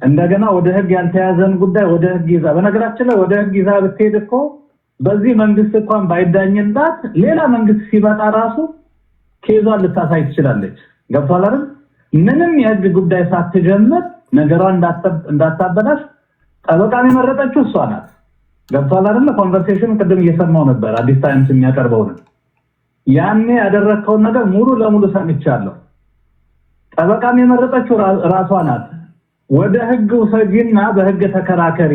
እንደገና ወደ ህግ ያልተያዘን ጉዳይ ወደ ህግ ይዛ፣ በነገራችን ላይ ወደ ህግ ይዛ ብትሄድ እኮ በዚህ መንግስት እንኳን ባይዳኝላት ሌላ መንግስት ሲመጣ ራሱ ኬዟን ልታሳይ ትችላለች። ገብቷል አይደል? ምንም የህግ ጉዳይ ሳትጀምር ነገሯን እንዳታበላሽ ጠበቃን የመረጠችው እሷ ናት። ገብቷል አይደል? ኮንቨርሴሽን ቅድም እየሰማው ነበር አዲስ ታይምስ የሚያቀርበው ነው። ያኔ ያደረከውን ነገር ሙሉ ለሙሉ ሰምቻለሁ። ጠበቃን የመረጠችው ራሷ ናት። ወደ ህግ ውሰጂና በህግ ተከራከሪ።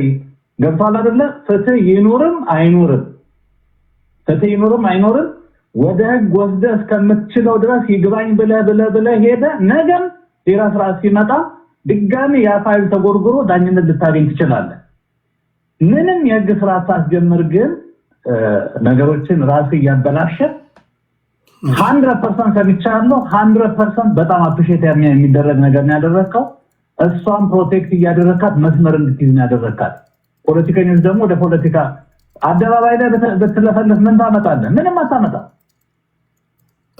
ገብቷል አይደል? ፍትህ ይኑርም አይኑርም ወደ ህግ ወስደህ እስከምትችለው ድረስ ይግባኝ ብለህ ሄደ ነገም ሌላ ስርዓት ሲመጣ ድጋሚ ያ ፋይል ተጎርጉሮ ዳኝነት ልታገኝ ትችላለህ። ምንም የህግ ስርዓት ሳትጀምር ግን ነገሮችን ራስ እያበላሸ 100% ሰምቻለሁ። 100% በጣም አፕሪሼት የሚደረግ ነገር ነው ያደረከው። እሷን ፕሮቴክት እያደረካት መስመር እንድትይዝ ነው ያደረካት። ፖለቲከኞች ደግሞ ወደ ፖለቲካ አደባባይ ላይ በትለፈልፍ ምን ታመጣለህ? ምንም አታመጣ።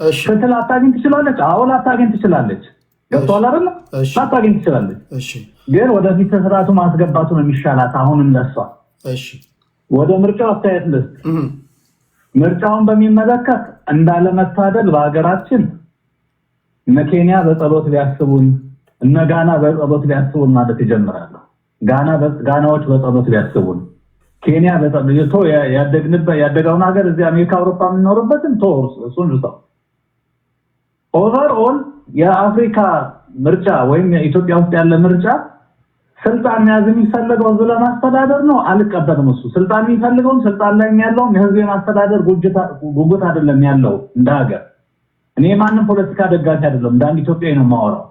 እሺ ፍትህ ላታገኝ ትችላለች። አዎ ላታገኝ ትችላለች። ገብቶሃል አይደል? ላታገኝ ትችላለች። እሺ ግን ወደፊት ስርዓቱ ማስገባቱ ነው የሚሻላት አሁንም ለሷ። እሺ ወደ ምርጫው አስተያየት ልስጥ። ምርጫውን በሚመለከት እንዳለመታደል በሀገራችን እነ ኬንያ በጸሎት ሊያስቡን እነ ጋና በጸሎት ሊያስቡን ማለት ይጀምራሉ። ጋናዎች በጸሎት ሊያስቡን፣ ኬንያ በጸሎት ያደገውን ሀገር እዚህ አሜሪካ አውሮፓ የምንኖርበትን እሱን ልተው። ኦቨርኦል የአፍሪካ ምርጫ ወይም የኢትዮጵያ ውስጥ ያለ ምርጫ ስልጣን መያዝ የሚፈልገው ህዝብ ለማስተዳደር ነው። አልቀበልም። እሱ ስልጣን የሚፈልገውም ስልጣን ላይ ያለው የህዝብ የማስተዳደር ጉጉት አይደለም ያለው እንደ ሀገር። እኔ ማንም ፖለቲካ ደጋፊ አይደለም፣ እንደ አንድ ኢትዮጵያዊ ነው የማወራው።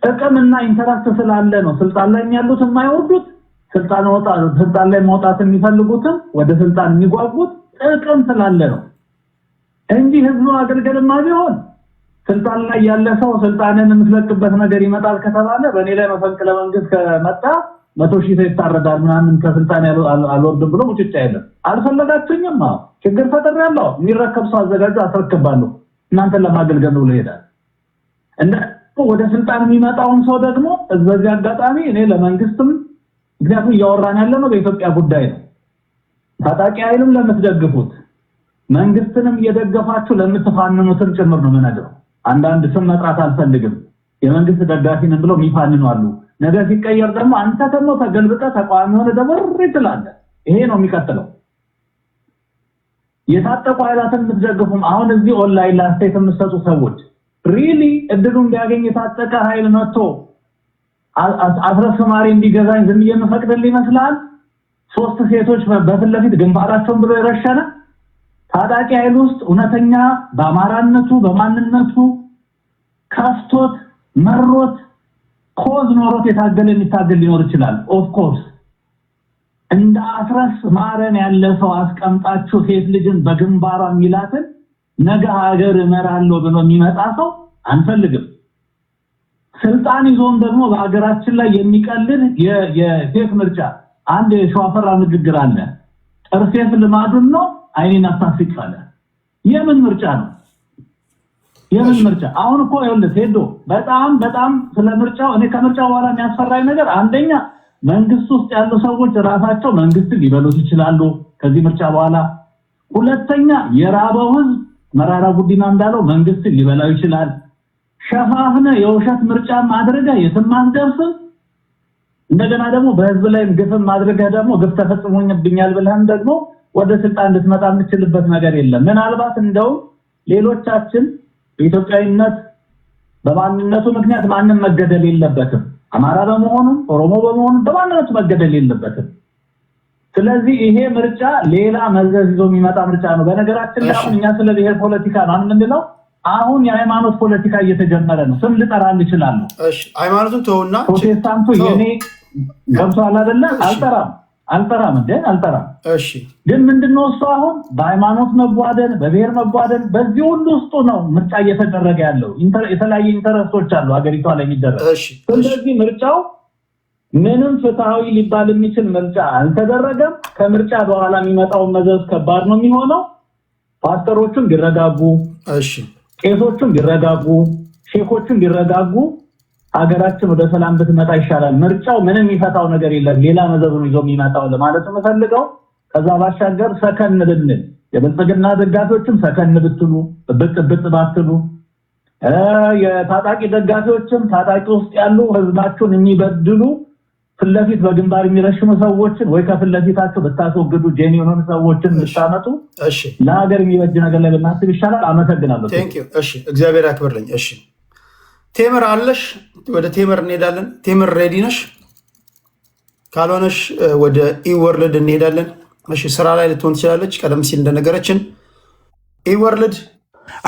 ጥቅምና ኢንተረስት ስላለ ነው ስልጣን ላይ ያሉት የማይወዱት፣ ስልጣን ላይ መውጣት የሚፈልጉትም ወደ ስልጣን የሚጓጉት ጥቅም ስላለ ነው እንጂ ህዝቡ አገልገልማ ቢሆን ስልጣን ላይ ያለ ሰው ስልጣንን የምትለቅበት ነገር ይመጣል ከተባለ በእኔ ላይ መፈንቅለ መንግስት ከመጣ 100 ሺህ ሰው ይታረዳል ምናምን ከስልጣን አልወርድም ብሎ ሙጭጫ የለም። አልፈለጋችሁኝም፣ ችግር ፈጥሬያለሁ፣ የሚረከብ ሰው አዘጋጁ አስረክባለሁ፣ እናንተን ለማገልገል ብሎ ይሄዳል። እና ወደ ስልጣን የሚመጣውን ሰው ደግሞ በዚህ አጋጣሚ እኔ ለመንግስትም ምክንያቱም እያወራን ያለነው በኢትዮጵያ ጉዳይ ነው። ታጣቂ ኃይልም ለምትደግፉት መንግስትንም እየደገፋችሁ ለምትፋንኑትም ጭምር ነው የምነግረው። አንዳንድ ስም መጥራት አልፈልግም፣ የመንግስት ደጋፊ ነን ብለው የሚፋንኑ አሉ። ነገር ሲቀየር ደግሞ አንተ ደግሞ ተገልብጠህ ተቃዋሚ ሆነ ደብር ትላለህ። ይሄ ነው የሚቀጥለው። የታጠቁ ኃይላትን የምትደግፉም አሁን እዚህ ኦንላይን ላስተያየት የምትሰጡ ሰዎች ሪሊ እድሉን ቢያገኝ የታጠቀ ኃይል መጥቶ አስረስማሪ እንዲገዛኝ ዝም የምፈቅድልህ ይመስላል? 3 ሴቶች በፊት ለፊት ግንባራቸውን ብሎ የረሸነ ታጣቂ ኃይል ውስጥ እውነተኛ በአማራነቱ በማንነቱ ከፍቶት መሮት ኮዝ ኖሮት የታገለ የሚታገል ሊኖር ይችላል። ኦፍ ኮርስ እንደ አስረስ ማረን ያለ ሰው አስቀምጣችሁ ሴት ልጅን በግንባሯ የሚላትን ነገ ሀገር እመራለሁ ብሎ የሚመጣ ሰው አንፈልግም። ስልጣን ይዞም ደግሞ በሀገራችን ላይ የሚቀልድ የፌክ ምርጫ አንድ የሸዋፈራ ንግግር አለ። ጥርሴፍ ልማዱን ነው አይኔን አታስቅፋለ። የምን ምርጫ ነው? የምን ምርጫ? አሁን እኮ ይኸውልህ ሄዶ በጣም ስለ ምርጫው እኔ ከምርጫው በኋላ የሚያስፈራኝ ነገር አንደኛ መንግስት ውስጥ ያሉ ሰዎች ራሳቸው መንግስትን ሊበሉት ይችላሉ ከዚህ ምርጫ በኋላ። ሁለተኛ የራበው ህዝብ መራራ ጉዲና እንዳለው መንግስትን ሊበላው ይችላል። ሸፋፍነ የውሸት ምርጫ ማድረግ የትም አትደርስም። እንደገና ደግሞ በህዝብ ላይ ግፍ ማድረግ ደግሞ ግፍ ተፈጽሞኛል ብለህም ደግሞ ወደ ስልጣን ልትመጣ የምትችልበት ነገር የለም። ምናልባት እንደው ሌሎቻችን በኢትዮጵያዊነት በማንነቱ ምክንያት ማንም መገደል የለበትም። አማራ በመሆኑ ኦሮሞ በመሆኑ በማንነቱ መገደል የለበትም። ስለዚህ ይሄ ምርጫ ሌላ መዘዝ ይዞ የሚመጣ ምርጫ ነው። በነገራችን ላይ አሁን እኛ ስለ ብሔር ፖለቲካ ነው የምንለው። አሁን የሃይማኖት ፖለቲካ እየተጀመረ ነው። ስም ልጠራል እችላለሁ። እሺ ሃይማኖቱን ተውና ፕሮቴስታንቱ የኔ ገብቷል አይደለ? አልጠራም እንዴ አልጠራም። እሺ ግን ምንድነው እሱ አሁን በሃይማኖት መጓደል በብሔር መጓደል በዚህ ሁሉ ውስጥ ነው ምርጫ እየተደረገ ያለው። የተለያየ ኢንተረስቶች አሉ ሀገሪቷ ላይ የሚደረግ። ስለዚህ ምርጫው ምንም ፍትሃዊ ሊባል የሚችል ምርጫ አልተደረገም። ከምርጫ በኋላ የሚመጣው መዘዝ ከባድ ነው የሚሆነው። ፓስተሮቹም ቢረጋጉ፣ እሺ ቄሶቹም ቢረጋጉ፣ ሼኮቹም ቢረጋጉ ሀገራችን ወደ ሰላም ብትመጣ ይሻላል። ምርጫው ምንም የሚፈታው ነገር የለም። ሌላ መዘዙን ይዞ የሚመጣው ለማለት ነው ፈልገው። ከዛ ባሻገር ሰከን ብንል የብልጽግና ደጋፊዎችም ሰከን ብትሉ ብጥ ባትሉ የታጣቂ ደጋፊዎችም ታጣቂ ውስጥ ያሉ ህዝባቸውን የሚበድሉ ፍለፊት በግንባር የሚረሽሙ ሰዎችን ወይ ከፍለፊታቸው ብታስወግዱ ጄኒዮን ሰዎችን ብታመጡ እሺ ለሀገር የሚበጅ ነገር ላይ ብናስብ ይሻላል። አመሰግናለሁ። ቴንክ ዩ። እሺ እግዚአብሔር ያክብርልኝ። እሺ ቴምር አለሽ? ወደ ቴምር እንሄዳለን። ቴምር ሬዲ ነሽ? ካልሆነሽ ወደ ኢወርልድ እንሄዳለን። እሺ ስራ ላይ ልትሆን ትችላለች። ቀደም ሲል እንደነገረችን ኢወርልድ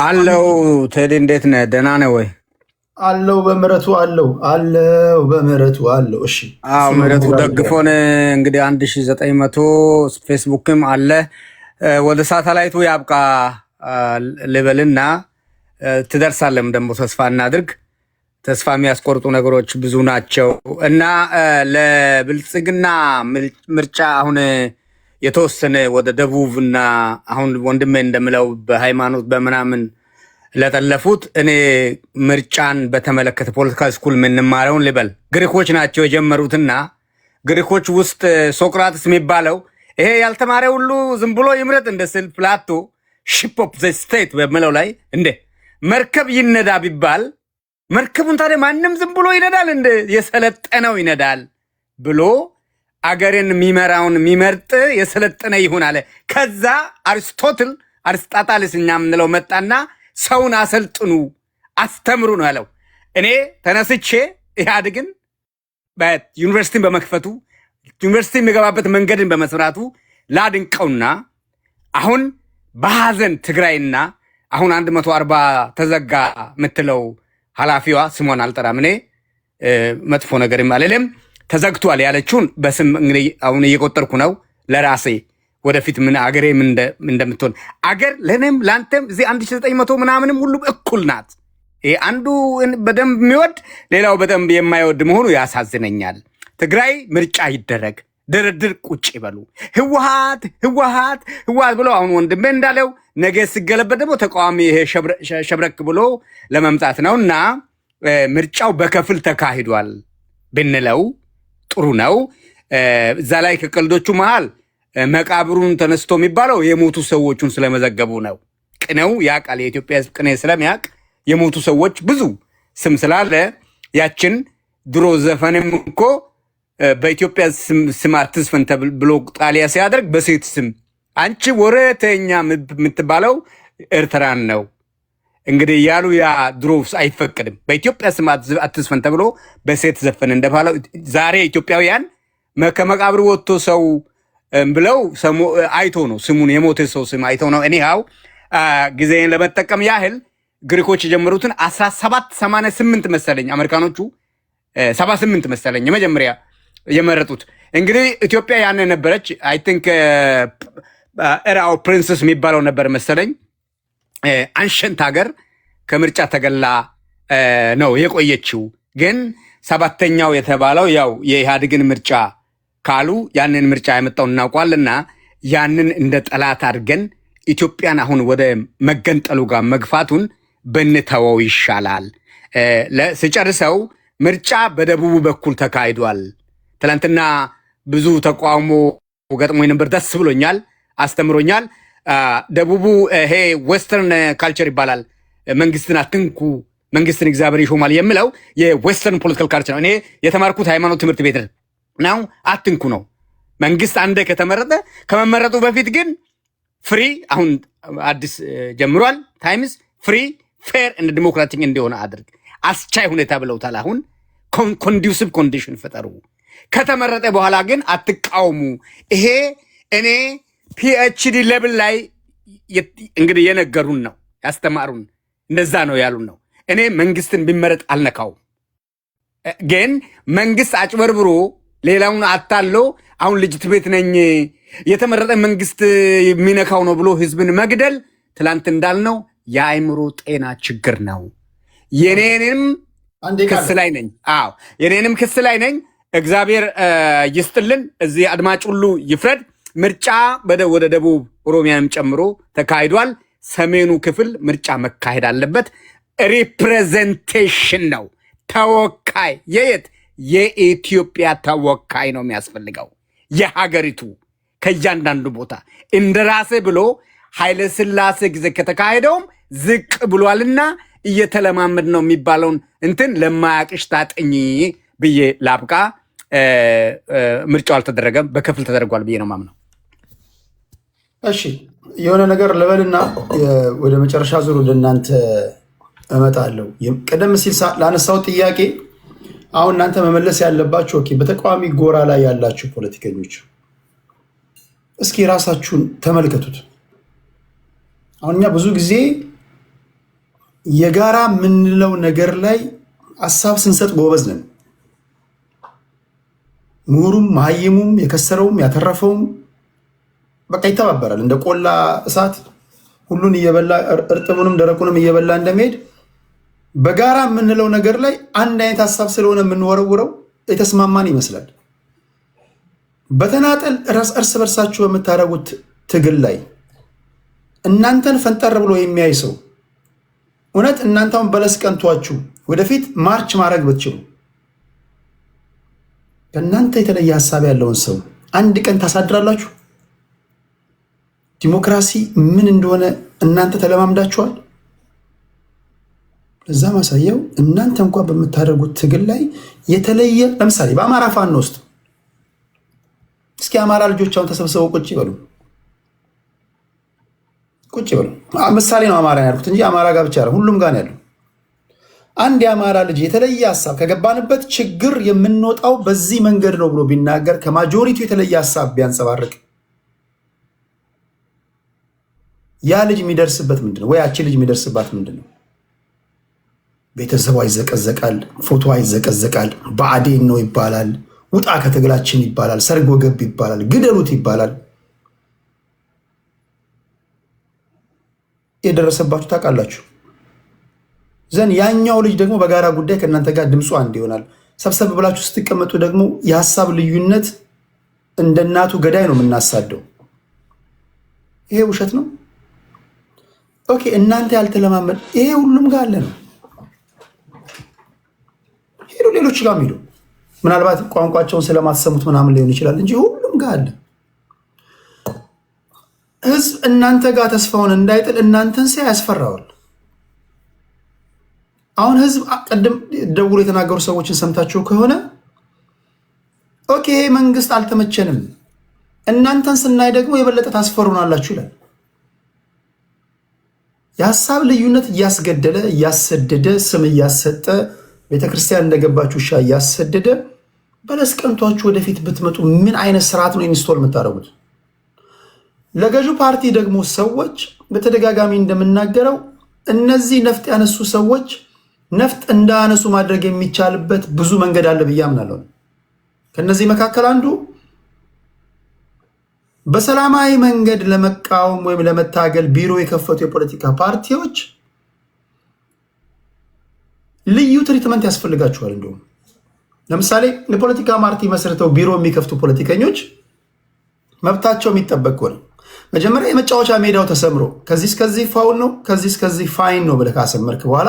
አለው። ቴዲ እንዴት ነህ? ደህና ነህ ወይ? አለው በምሕረቱ አለው በምሕረቱ አለው። እሺ አዎ ምሕረቱ ደግፎን እንግዲህ 1900 ፌስቡክም አለ። ወደ ሳተላይቱ ያብቃ ልበልና ትደርሳለም። ደግሞ ተስፋ እናድርግ። ተስፋ የሚያስቆርጡ ነገሮች ብዙ ናቸው እና ለብልጽግና ምርጫ አሁን የተወሰነ ወደ ደቡብና አሁን ወንድሜ እንደምለው በሃይማኖት በምናምን ለጠለፉት እኔ ምርጫን በተመለከተ ፖለቲካል ስኩል የምንማረውን ልበል ግሪኮች ናቸው የጀመሩትና ግሪኮች ውስጥ ሶቅራጥስ የሚባለው ይሄ ያልተማረ ሁሉ ዝም ብሎ ይምረጥ እንደ ስል ፕላቶ ሺፕ ኦፍ ዘ ስቴት በሚለው ላይ እንደ መርከብ ይነዳ ቢባል መርከቡን ታዲያ ማንም ዝም ብሎ ይነዳል? እንደ የሰለጠነው ይነዳል ብሎ አገርን የሚመራውን የሚመርጥ የሰለጠነ ይሁን አለ። ከዛ አርስጣጣልስ እኛ የምንለው መጣና ሰውን አሰልጥኑ አስተምሩ ነው ያለው። እኔ ተነስቼ ኢህአዴግን ዩኒቨርሲቲን በመክፈቱ ዩኒቨርሲቲ የሚገባበት መንገድን በመስራቱ ላድንቀውና አሁን በሐዘን ትግራይና አሁን 140 ተዘጋ የምትለው ኃላፊዋ ስሟን አልጠራም እኔ መጥፎ ነገርም አልልም ተዘግቷል ያለችውን በስም እንግዲህ አሁን እየቆጠርኩ ነው ለራሴ ወደፊት ምን አገሬ ምን እንደምትሆን አገር ለኔም ላንተም እዚህ 1900 ምናምንም ሁሉ እኩል ናት። ይሄ አንዱ በደንብ የሚወድ ሌላው በደንብ የማይወድ መሆኑ ያሳዝነኛል። ትግራይ ምርጫ ይደረግ፣ ድርድር ቁጭ ይበሉ። ህወሓት ብሎ አሁን ወንድሜ እንዳለው ነገ ሲገለበት ደግሞ ተቃዋሚ ይሄ ሸብረክ ብሎ ለመምጣት ነውና ምርጫው በከፍል ተካሂዷል ብንለው ጥሩ ነው። እዛ ላይ ከቀልዶቹ መሃል መቃብሩን ተነስቶ የሚባለው የሞቱ ሰዎቹን ስለመዘገቡ ነው። ቅኔው ያውቃል፣ የኢትዮጵያ ሕዝብ ቅኔ ስለሚያውቅ የሞቱ ሰዎች ብዙ ስም ስላለ ያችን ድሮ ዘፈንም እኮ በኢትዮጵያ ስም አትዝፈን ብሎ ጣሊያ ሲያደርግ በሴት ስም አንቺ ወረተኛ የምትባለው ኤርትራን ነው እንግዲህ ያሉ ያ ድሮስ አይፈቅድም። በኢትዮጵያ ስም አትዝፈን ተብሎ በሴት ዘፈን እንደባለው ዛሬ ኢትዮጵያውያን ከመቃብር ወጥቶ ሰው ብለው አይቶ ነው ስሙን የሞተ ሰው ስም አይቶ ነው። እኒሃው ጊዜን ለመጠቀም ያህል ግሪኮች የጀመሩትን 1788 መሰለኝ አሜሪካኖቹ 78 መሰለኝ የመጀመሪያ የመረጡት። እንግዲህ ኢትዮጵያ ያነ ነበረች አይ ቲንክ ኤራው ፕሪንሰስ የሚባለው ነበር መሰለኝ አንሸንት ሀገር ከምርጫ ተገላ ነው የቆየችው። ግን ሰባተኛው የተባለው ያው የኢህአዴግን ምርጫ ካሉ ያንን ምርጫ ያመጣው እናውቋልና ያንን እንደ ጠላት አድርገን ኢትዮጵያን አሁን ወደ መገንጠሉ ጋር መግፋቱን ብንተወው ይሻላል። ስጨርሰው ምርጫ በደቡቡ በኩል ተካሂዷል። ትላንትና ብዙ ተቃውሞ ገጥሞኝ ነበር። ደስ ብሎኛል፣ አስተምሮኛል። ደቡቡ ይሄ ዌስተርን ካልቸር ይባላል። መንግስትን አትንኩ፣ መንግስትን እግዚአብሔር ይሾማል የሚለው የዌስተርን ፖለቲካል ካልቸር ነው። እኔ የተማርኩት ሃይማኖት ትምህርት ቤት ነው። አትንኩ ነው። መንግስት አንደ ከተመረጠ ከመመረጡ በፊት ግን ፍሪ አሁን አዲስ ጀምሯል ታይምስ ፍሪ ፌር እንደ ዲሞክራቲክ እንዲሆነ አድርግ። አስቻይ ሁኔታ ብለውታል። አሁን ኮንዱሲቭ ኮንዲሽን ፍጠሩ። ከተመረጠ በኋላ ግን አትቃወሙ። ይሄ እኔ ፒኤችዲ ሌቭል ላይ እንግዲህ የነገሩን ነው ያስተማሩን፣ እንደዛ ነው ያሉን ነው። እኔ መንግስትን ቢመረጥ አልነካውም፣ ግን መንግስት አጭበርብሮ ሌላውን አታሎ አሁን ልጅትቤት ነኝ የተመረጠ መንግስት የሚነካው ነው ብሎ ህዝብን መግደል ትላንት እንዳልነው የአእምሮ ጤና ችግር ነው። የኔንም ክስ ላይ ነኝ። አዎ የኔንም ክስ ላይ ነኝ። እግዚአብሔር ይስጥልን። እዚህ አድማጭ ሁሉ ይፍረድ። ምርጫ ወደ ደቡብ ኦሮሚያንም ጨምሮ ተካሂዷል። ሰሜኑ ክፍል ምርጫ መካሄድ አለበት። ሪፕሬዘንቴሽን ነው። ተወካይ የኢትዮጵያ ተወካይ ነው የሚያስፈልገው። የሀገሪቱ ከእያንዳንዱ ቦታ እንደራሴ ብሎ ኃይለ ሥላሴ ጊዜ ከተካሄደውም ዝቅ ብሏልና እየተለማመድ ነው የሚባለውን እንትን ለማያቅሽ ታጠኝ ብዬ ላብቃ። ምርጫው አልተደረገም፣ በክፍል ተደርጓል ብዬ ነው ማምነው። እሺ የሆነ ነገር ልበልና ወደ መጨረሻ ዙር ወደ እናንተ እመጣለሁ። ቀደም ሲል ላነሳው ጥያቄ አሁን እናንተ መመለስ ያለባችሁ በተቃዋሚ ጎራ ላይ ያላችሁ ፖለቲከኞች እስኪ ራሳችሁን ተመልከቱት። አሁን እኛ ብዙ ጊዜ የጋራ የምንለው ነገር ላይ ሀሳብ ስንሰጥ ጎበዝ ነን። ምሁሩም መሀይሙም የከሰረውም ያተረፈውም በቃ ይተባበራል። እንደ ቆላ እሳት ሁሉን እየበላ እርጥቡንም ደረቁንም እየበላ እንደሚሄድ በጋራ የምንለው ነገር ላይ አንድ አይነት ሀሳብ ስለሆነ የምንወረውረው የተስማማን ይመስላል። በተናጠል እርስ በርሳችሁ በምታደርጉት ትግል ላይ እናንተን ፈንጠር ብሎ የሚያይ ሰው እውነት እናንተውን በለስ ቀንቷችሁ ወደፊት ማርች ማድረግ ብትችሉ ከእናንተ የተለየ ሀሳብ ያለውን ሰው አንድ ቀን ታሳድራላችሁ? ዲሞክራሲ ምን እንደሆነ እናንተ ተለማምዳችኋል። ለዛ ማሳየው እናንተ እንኳን በምታደርጉት ትግል ላይ የተለየ ለምሳሌ በአማራ ፋኖ ውስጥ እስኪ አማራ ልጆቻውን ተሰብስበው ቁጭ ይበሉ። ምሳሌ ነው አማራ ያልኩት እንጂ አማራ ጋር ብቻ ሁሉም ጋር ያለው። አንድ የአማራ ልጅ የተለየ ሀሳብ ከገባንበት ችግር የምንወጣው በዚህ መንገድ ነው ብሎ ቢናገር ከማጆሪቲው የተለየ ሀሳብ ቢያንጸባርቅ ያ ልጅ የሚደርስበት ምንድነው? ወይ ያቺ ልጅ የሚደርስባት ምንድነው? ቤተሰቧ ይዘቀዘቃል፣ ፎቶ ይዘቀዘቃል፣ ብአዴን ነው ይባላል፣ ውጣ ከትግላችን ይባላል፣ ሰርጎ ገብ ይባላል፣ ግደሉት ይባላል። የደረሰባችሁ ታውቃላችሁ። ዘን ያኛው ልጅ ደግሞ በጋራ ጉዳይ ከእናንተ ጋር ድምፁ አንድ ይሆናል። ሰብሰብ ብላችሁ ስትቀመጡ ደግሞ የሀሳብ ልዩነት እንደ እናቱ ገዳይ ነው የምናሳደው። ይሄ ውሸት ነው። ኦኬ እናንተ ያልተለማመድ ይሄ ሁሉም ጋር አለ ነው። ሄዱ ሌሎች ጋር ሚሉ ምናልባት ቋንቋቸውን ስለማትሰሙት ምናምን ሊሆን ይችላል እንጂ ሁሉም ጋር አለ። ህዝብ እናንተ ጋር ተስፋውን እንዳይጥል እናንተን ሲያ ያስፈራዋል። አሁን ህዝብ ቀደም ደውሎ የተናገሩ ሰዎችን ሰምታችሁ ከሆነ ኦኬ መንግስት አልተመቸንም፣ እናንተን ስናይ ደግሞ የበለጠ ታስፈሩናላችሁ ይላል። የሀሳብ ልዩነት እያስገደለ እያሰደደ ስም እያሰጠ ቤተክርስቲያን እንደገባችሁ ውሻ እያሰደደ በለስ ቀንቷችሁ ወደፊት ብትመጡ ምን አይነት ስርዓት ነው ኢንስቶል የምታደርጉት? ለገዢው ፓርቲ ደግሞ ሰዎች በተደጋጋሚ እንደምናገረው እነዚህ ነፍጥ ያነሱ ሰዎች ነፍጥ እንዳያነሱ ማድረግ የሚቻልበት ብዙ መንገድ አለ ብዬ አምናለሁ። ከነዚህ መካከል አንዱ በሰላማዊ መንገድ ለመቃወም ወይም ለመታገል ቢሮ የከፈቱ የፖለቲካ ፓርቲዎች ልዩ ትሪትመንት ያስፈልጋቸዋል። እንደውም ለምሳሌ የፖለቲካ ፓርቲ መስርተው ቢሮ የሚከፍቱ ፖለቲከኞች መብታቸው የሚጠበቅ ነው። መጀመሪያ የመጫወቻ ሜዳው ተሰምሮ ከዚህ እስከዚህ ፋውል ነው፣ ከዚህ እስከዚህ ፋይን ነው ብለህ ካሰመርክ በኋላ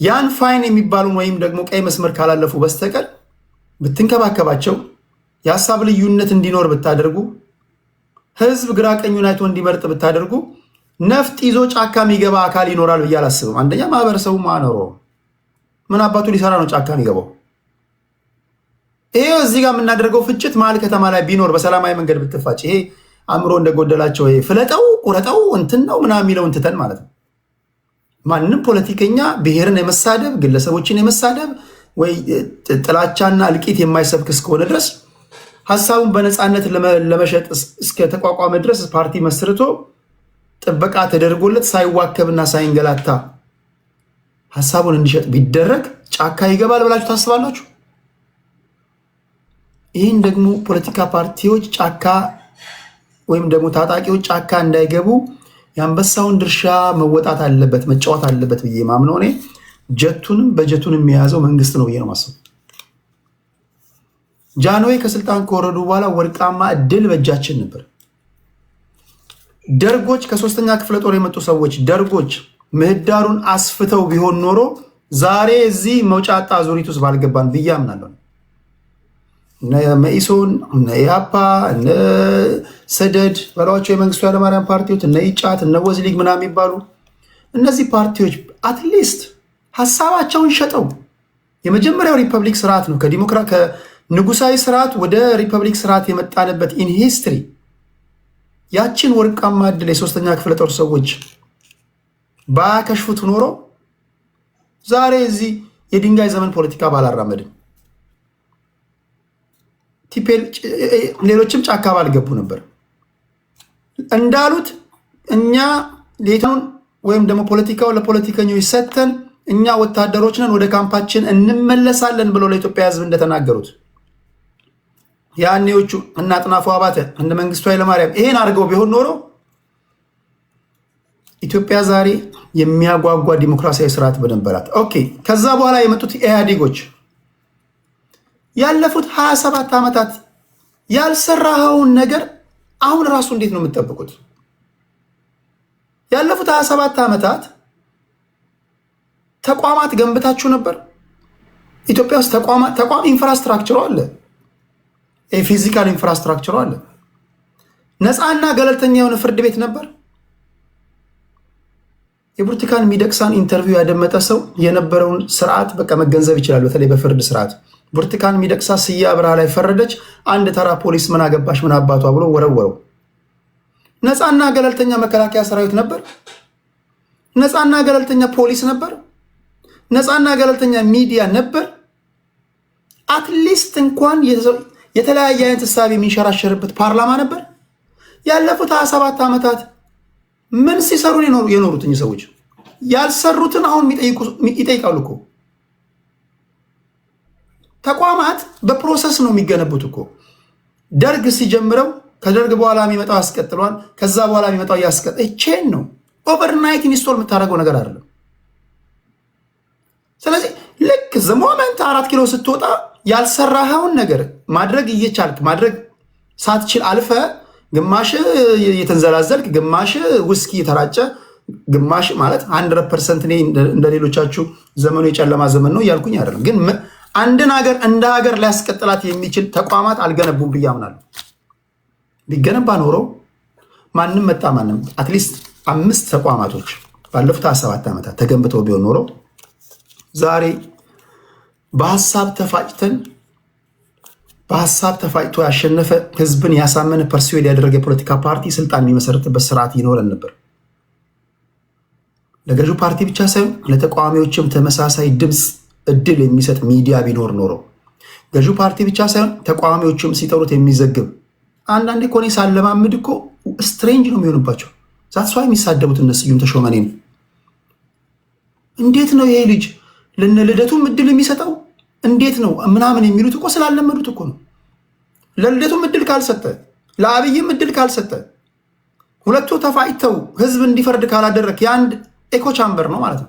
ያን ፋይን የሚባሉን ወይም ደግሞ ቀይ መስመር ካላለፉ በስተቀር ብትንከባከባቸው፣ የሀሳብ ልዩነት እንዲኖር ብታደርጉ፣ ህዝብ ግራ ቀኙን አይቶ እንዲመርጥ ብታደርጉ ነፍጥ ይዞ ጫካ የሚገባ አካል ይኖራል ብዬ አላስብም። አንደኛ ማህበረሰቡ ማኖሮ ምን አባቱ ሊሰራ ነው ጫካ የሚገባው? ይሄ እዚህ ጋር የምናደርገው ፍጭት መሀል ከተማ ላይ ቢኖር በሰላማዊ መንገድ ብትፋጭ፣ ይሄ አእምሮ እንደጎደላቸው ይሄ ፍለጠው ቁረጠው እንትን ነው ምናምን የሚለውን ትተን ማለት ነው። ማንም ፖለቲከኛ ብሔርን የመሳደብ ግለሰቦችን የመሳደብ ወይ ጥላቻና እልቂት የማይሰብክ እስከሆነ ድረስ ሐሳቡን በነፃነት ለመሸጥ እስከ ተቋቋመ ድረስ ፓርቲ መስርቶ ጥበቃ ተደርጎለት ሳይዋከብና ሳይንገላታ ሐሳቡን እንዲሸጥ ቢደረግ ጫካ ይገባል ብላችሁ ታስባላችሁ? ይህን ደግሞ ፖለቲካ ፓርቲዎች ጫካ ወይም ደግሞ ታጣቂዎች ጫካ እንዳይገቡ የአንበሳውን ድርሻ መወጣት አለበት መጫወት አለበት ብዬ ማምነው እኔ ጀቱንም በጀቱንም የያዘው መንግስት ነው ብዬ ነው ማስበው። ጃንሆይ ከስልጣን ከወረዱ በኋላ ወርቃማ እድል በእጃችን ነበር። ደርጎች ከሶስተኛ ክፍለ ጦር የመጡ ሰዎች ደርጎች ምህዳሩን አስፍተው ቢሆን ኖሮ ዛሬ እዚህ መውጫ አጣ ዙሪት ውስጥ ባልገባን ብዬ አምናለሁ። እነ መኢሶን፣ እነ ኢህአፓ፣ እነ ሰደድ በሏቸው የመንግስቱ ኃይለማርያም ፓርቲዎች፣ እነ ኢጫት፣ እነ ወዝሊግ ምናምን የሚባሉ እነዚህ ፓርቲዎች አትሊስት ሀሳባቸውን ሸጠው የመጀመሪያው ሪፐብሊክ ስርዓት ነው ከንጉሳዊ ስርዓት ወደ ሪፐብሊክ ስርዓት የመጣንበት ኢን ሂስትሪ ያችን ወርቃማ ዕድል የሶስተኛ ክፍለ ጦር ሰዎች ባያከሽፉት ኖሮ ዛሬ እዚህ የድንጋይ ዘመን ፖለቲካ ባላራመድን፣ ሌሎችም ጫካ ባልገቡ ነበር። እንዳሉት እኛ ሌታውን ወይም ደግሞ ፖለቲካው ለፖለቲከኞች ሰተን እኛ ወታደሮች ነን ወደ ካምፓችን እንመለሳለን ብሎ ለኢትዮጵያ ሕዝብ እንደተናገሩት ያኔዎቹ እና አጥናፉ አባተ እንደ መንግስቱ ኃይለማርያም ይሄን አድርገው ቢሆን ኖሮ ኢትዮጵያ ዛሬ የሚያጓጓ ዲሞክራሲያዊ ስርዓት በነበራት። ኦኬ ከዛ በኋላ የመጡት ኢህአዴጎች ያለፉት 27 ዓመታት ያልሰራኸውን ነገር አሁን ራሱ እንዴት ነው የምትጠብቁት? ያለፉት 27 ዓመታት ተቋማት ገንብታችሁ ነበር። ኢትዮጵያ ውስጥ ተቋም ኢንፍራስትራክቸሩ አለ፣ የፊዚካል ኢንፍራስትራክቸሩ አለ። ነፃና ገለልተኛ የሆነ ፍርድ ቤት ነበር። የብርቱካን ሚደቅሳን ኢንተርቪው ያደመጠ ሰው የነበረውን ስርዓት በቃ መገንዘብ ይችላል። በተለይ በፍርድ ስርዓት ብርቱካን ሚደቅሳ ስዬ አብርሃ ላይ ፈረደች። አንድ ተራ ፖሊስ ምን አገባሽ ምን አባቷ ብሎ ወረወረው። ነፃና ገለልተኛ መከላከያ ሰራዊት ነበር። ነፃና ገለልተኛ ፖሊስ ነበር። ነፃና ገለልተኛ ሚዲያ ነበር። አትሊስት እንኳን የተለያየ አይነት ሀሳብ የሚንሸራሸርበት ፓርላማ ነበር። ያለፉት 27 ዓመታት ምን ሲሰሩ የኖሩት እኚህ ሰዎች? ያልሰሩትን አሁን ይጠይቃሉ እኮ። ተቋማት በፕሮሰስ ነው የሚገነቡት እኮ። ደርግ ሲጀምረው ከደርግ በኋላ የሚመጣው ያስቀጥሏል፣ ከዛ በኋላ የሚመጣው ያስቀጥል። ቼን ነው፣ ኦቨርናይት ኢንስቶል የምታደርገው ነገር አይደለም። ስለዚህ ልክ ዘሞመንት 4 ኪሎ ስትወጣ ያልሰራኸውን ነገር ማድረግ እየቻልክ ማድረግ ሳትችል አልፈ ግማሽ የተንዘላዘልክ ግማሽ ውስኪ የተራጨ ግማሽ ማለት 100% እኔ እንደሌሎቻችሁ ዘመኑ የጨለማ ዘመን ነው እያልኩኝ አይደለም። ግን አንድን ሀገር እንደ ሀገር ሊያስቀጥላት የሚችል ተቋማት አልገነቡም ብዬ አምናለሁ። ቢገነባ ኖረው ማንም መጣ ማንም አትሊስት 5 ተቋማቶች ባለፉት 27 ዓመታት ተገንብተው ቢሆን ኖረው ዛሬ በሀሳብ ተፋጭቶ ያሸነፈ ህዝብን ያሳመነ ፐርሲዌድ ያደረገ የፖለቲካ ፓርቲ ስልጣን የሚመሰረትበት ስርዓት ይኖረን ነበር። ለገዢው ፓርቲ ብቻ ሳይሆን ለተቃዋሚዎችም ተመሳሳይ ድምፅ እድል የሚሰጥ ሚዲያ ቢኖር ኖሮ ገዢው ፓርቲ ብቻ ሳይሆን ተቃዋሚዎችም ሲጠሩት የሚዘግብ አንዳንዴ እኮ እኔ ሳለማምድ እኮ ስትሬንጅ ነው የሚሆንባቸው። ዛትሷ የሚሳደቡት እነ ስዩም ተሾመኔ ነው። እንዴት ነው ይሄ ልጅ ለልደቱም እድል የሚሰጠው እንዴት ነው ምናምን የሚሉት እኮ ስላለመዱት እኮ ነው። ለልደቱም እድል ካልሰጠ ለአብይም እድል ካልሰጠ ሁለቱ ተፋይተው ህዝብ እንዲፈርድ ካላደረክ የአንድ ኤኮ ቻምበር ነው ማለት ነው።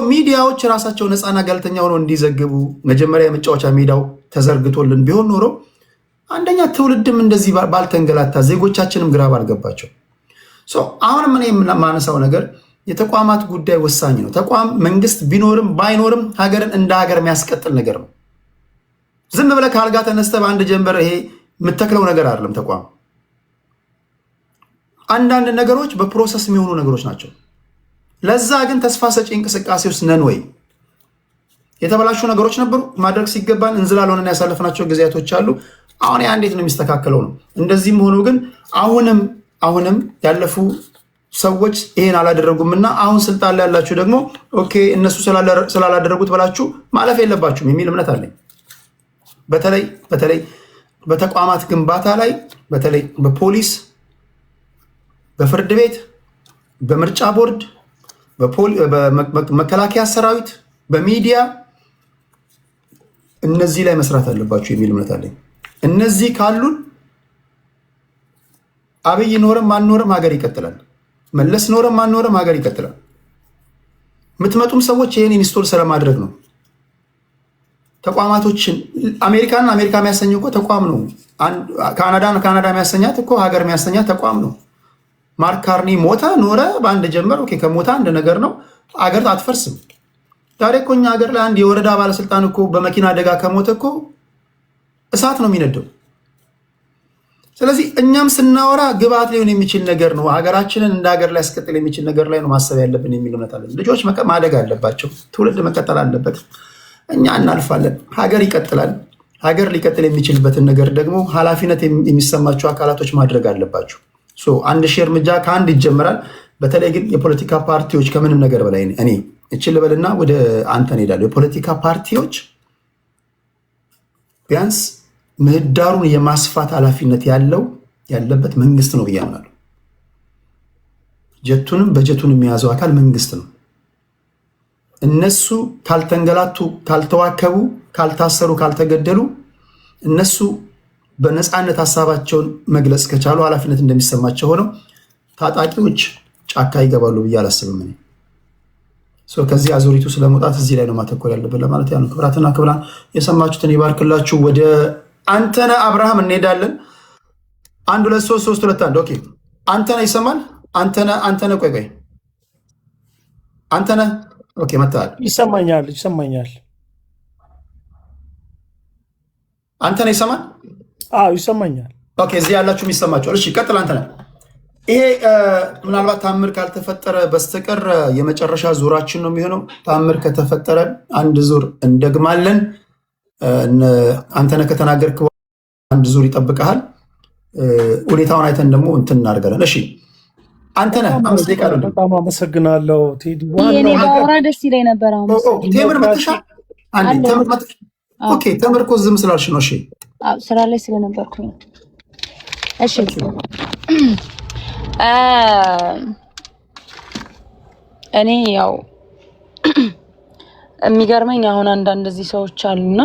ሚዲያዎች ራሳቸው ነፃና ገለልተኛ ሆነው እንዲዘግቡ መጀመሪያ የመጫወቻ ሜዳው ተዘርግቶልን ቢሆን ኖሮ አንደኛ ትውልድም እንደዚህ ባልተንገላታ ዜጎቻችንም ግራ ባልገባቸው። አሁንም እኔ የማነሳው ነገር የተቋማት ጉዳይ ወሳኝ ነው። ተቋም መንግስት ቢኖርም ባይኖርም ሀገርን እንደ ሀገር የሚያስቀጥል ነገር ነው። ዝም ብለህ ከአልጋ ተነስተህ በአንድ ጀንበር ይሄ የምተክለው ነገር አይደለም። ተቋም አንዳንድ ነገሮች በፕሮሰስ የሚሆኑ ነገሮች ናቸው። ለዛ ግን ተስፋ ሰጪ እንቅስቃሴ ውስጥ ነን ወይ? የተበላሹ ነገሮች ነበሩ ማድረግ ሲገባን እንዝላል ሆነን ያሳለፍናቸው ጊዜያቶች አሉ። አሁን ያ እንዴት ነው የሚስተካከለው ነው። እንደዚህም ሆኖ ግን አሁንም ያለፉ ሰዎች ይሄን አላደረጉምና አሁን ስልጣን ላይ ያላችሁ ደግሞ ኦኬ እነሱ ስላላደረጉት ብላችሁ ማለፍ የለባችሁም የሚል እምነት አለኝ። በተለይ በተቋማት ግንባታ ላይ በተለይ በፖሊስ፣ በፍርድ ቤት፣ በምርጫ ቦርድ፣ በመከላከያ ሰራዊት፣ በሚዲያ እነዚህ ላይ መስራት አለባችሁ የሚል እምነት አለኝ። እነዚህ ካሉን አብይ ኖረም ማንኖረም ሀገር ይቀጥላል። መለስ ኖረም ማንኖረም ሀገር ይቀጥላል። የምትመጡም ሰዎች ይህን ኢንስቶል ስለማድረግ ነው። ተቋማቶችን አሜሪካ የሚያሰኘው እኮ ተቋም ነው። ካናዳ የሚያሰኛት እኮ ሀገር የሚያሰኛት ተቋም ነው። ማርክ ካርኒ ሞተ ኖረ በአንድ ጀመር። ኦኬ ከሞተ አንድ ነገር ነው። አገር አትፈርስም። ዛሬ እኮ እኛ ሀገር ላይ አንድ የወረዳ ባለስልጣን እኮ በመኪና አደጋ ከሞተ እኮ እሳት ነው የሚነደው። ስለዚህ እኛም ስናወራ ግብአት ሊሆን የሚችል ነገር ነው። ሀገራችንን እንደ ሀገር ላይ ያስቀጥል የሚችል ነገር ላይ ነው ማሰብ ያለብን የሚል እምነት አለን። ልጆች ማደግ አለባቸው። ትውልድ መቀጠል አለበት። እኛ እናልፋለን፣ ሀገር ይቀጥላል። ሀገር ሊቀጥል የሚችልበትን ነገር ደግሞ ኃላፊነት የሚሰማቸው አካላቶች ማድረግ አለባቸው። አንድ ሺህ እርምጃ ከአንድ ይጀምራል። በተለይ ግን የፖለቲካ ፓርቲዎች ከምንም ነገር በላይ እኔ እችል ልበልና ወደ አንተ እንሄዳለሁ። የፖለቲካ ፓርቲዎች ቢያንስ ምህዳሩን የማስፋት ኃላፊነት ያለበት መንግስት ነው ብዬ አምናለሁ። ጀቱንም በጀቱንም የያዘው አካል መንግስት ነው። እነሱ ካልተንገላቱ፣ ካልተዋከቡ፣ ካልታሰሩ፣ ካልተገደሉ እነሱ በነፃነት ሀሳባቸውን መግለጽ ከቻሉ ኃላፊነት እንደሚሰማቸው ሆነው ታጣቂዎች ጫካ ይገባሉ ብዬ አላስብም። እኔ ከዚህ አዙሪቱ ስለመውጣት እዚህ ላይ ነው ማተኮር ያለብን ለማለት ያ ነው። ክብራትና ክብራን የሰማችሁትን ይባርክላችሁ። ወደ አንተነህ አብርሃም እንሄዳለን። 1 2 3 3 2 1 ኦኬ። አንተነህ ይሰማል? አንተነህ ቆይ አንተነህ ኦኬ መጣል ይሰማኛል። አንተነህ ይሰማል? አዎ ይሰማኛል። ኦኬ እዚህ ያላችሁ ይሰማችኋል። እሺ ቀጥል አንተነህ። ይሄ ምናልባት ታምር ካልተፈጠረ በስተቀር የመጨረሻ ዙራችን ነው የሚሆነው። ታምር ከተፈጠረ አንድ ዙር እንደግማለን። አንተነህ ከተናገርክ አንድ ዙር ይጠብቀሃል። ሁኔታውን አይተን ደግሞ እንትን እናደርጋለን። እሺ አንተነህ በጣም አመሰግናለሁ ቴዲ። ዋናው ደስ ይለኝ ነበር። ቴምር መጥሻ አንዴ ቴምር መጥሻ። ኦኬ ቴምር እኮ ዝም ስላልሽ ነው። እሺ ስራ ላይ ስለነበርኩኝ ነው። እሺ እኔ ያው የሚገርመኝ አሁን አንዳንድ እዚህ ሰዎች አሉና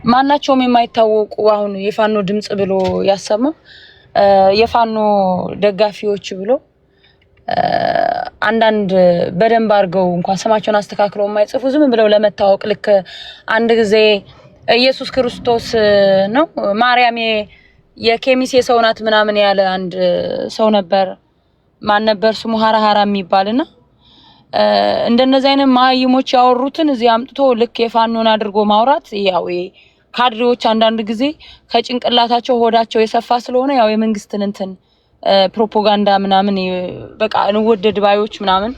ማናቸውም የማይታወቁ አሁን የፋኖ ድምጽ ብሎ ያሰማ የፋኖ ደጋፊዎች ብሎ አንዳንድ በደንብ አድርገው እንኳን ስማቸውን አስተካክለው የማይጽፉ ዝም ብለው ለመታወቅ ልክ አንድ ጊዜ ኢየሱስ ክርስቶስ ነው ማርያም የኬሚሴ ሰው ናት ምናምን ያለ አንድ ሰው ነበር። ማን ነበር ስሙ? ሀራሃራ የሚባልና እንደነዚህ አይነት ማይሞች ያወሩትን እዚህ አምጥቶ ልክ የፋኖን አድርጎ ማውራት ያው ካድሬዎች አንዳንድ ጊዜ ከጭንቅላታቸው ሆዳቸው የሰፋ ስለሆነ ያው የመንግስትን እንትን ፕሮፓጋንዳ ምናምን በቃ እንወደድ ባዮች ምናምን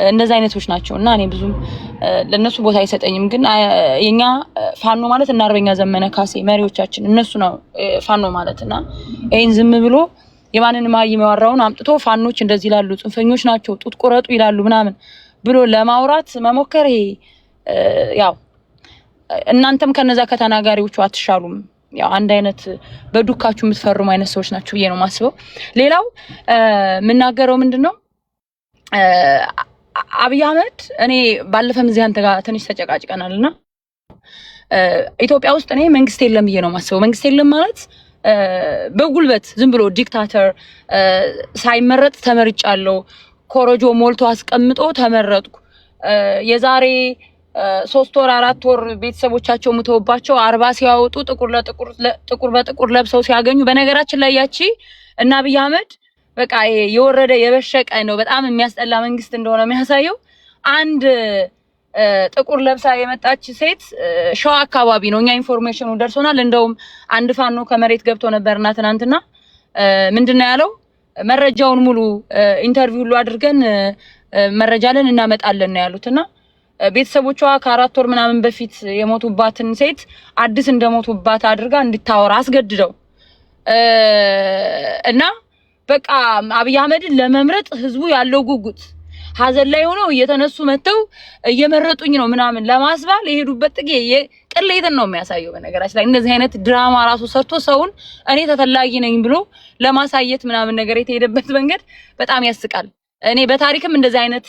እንደዚህ አይነቶች ናቸው እና እኔ ብዙም ለነሱ ቦታ አይሰጠኝም። ግን የኛ ፋኖ ማለት እና አርበኛ ዘመነ ካሴ መሪዎቻችን እነሱ ነው ፋኖ ማለትና ይሄን ዝም ብሎ የማንን ማይም ያወራውን አምጥቶ ፋኖች እንደዚህ ይላሉ፣ ጽንፈኞች ናቸው፣ ጡት ቆረጡ ይላሉ ምናምን ብሎ ለማውራት መሞከር ይሄ ያው እናንተም ከነዛ ከተናጋሪዎቹ አትሻሉም። ያው አንድ አይነት በዱካችሁ የምትፈርሙ አይነት ሰዎች ናቸው ብዬ ነው ማስበው። ሌላው የምናገረው ምንድነው አብይ አህመድ እኔ ባለፈም እዚህ አንተ ጋር ትንሽ ተጨቃጭቀናልና ኢትዮጵያ ውስጥ እኔ መንግስት የለም ብዬ ነው ማስበው። መንግስት የለም ማለት በጉልበት ዝም ብሎ ዲክታተር ሳይመረጥ ተመርጫለሁ፣ ኮረጆ ሞልቶ አስቀምጦ ተመረጥኩ፣ የዛሬ 3 ወር 4 ወር ቤተሰቦቻቸው ሙተውባቸው 40 ሲያወጡ ጥቁር በጥቁር ለብሰው ሲያገኙ በነገራችን ላይ ያቺ እና አብይ አህመድ በቃ የወረደ የበሸቀ ነው። በጣም የሚያስጠላ መንግስት እንደሆነ የሚያሳየው አንድ ጥቁር ለብሳ የመጣች ሴት ሸዋ አካባቢ ነው። እኛ ኢንፎርሜሽኑ ደርሶናል። እንደውም አንድ ፋኖ ከመሬት ገብቶ ነበርና ትናንትና ምንድነው ያለው? መረጃውን ሙሉ ኢንተርቪው ሁሉ አድርገን መረጃለን እናመጣለን ነው ያሉትና ቤተሰቦቿ ከ4 ወር ምናምን በፊት የሞቱባትን ሴት አዲስ እንደሞቱባት አድርጋ እንድታወራ አስገድደው እና በቃ አብይ አህመድን ለመምረጥ ህዝቡ ያለው ጉጉት ሀዘን ላይ ሆነው እየተነሱ መተው እየመረጡኝ ነው ምናምን ለማስባል የሄዱበት ጥጌ ቅሌትን ነው የሚያሳየው። በነገራችን ላይ እንደዚህ አይነት ድራማ ራሱ ሰርቶ ሰውን እኔ ተፈላጊ ነኝ ብሎ ለማሳየት ምናምን ነገር የተሄደበት መንገድ በጣም ያስቃል። እኔ በታሪክም እንደዚህ አይነት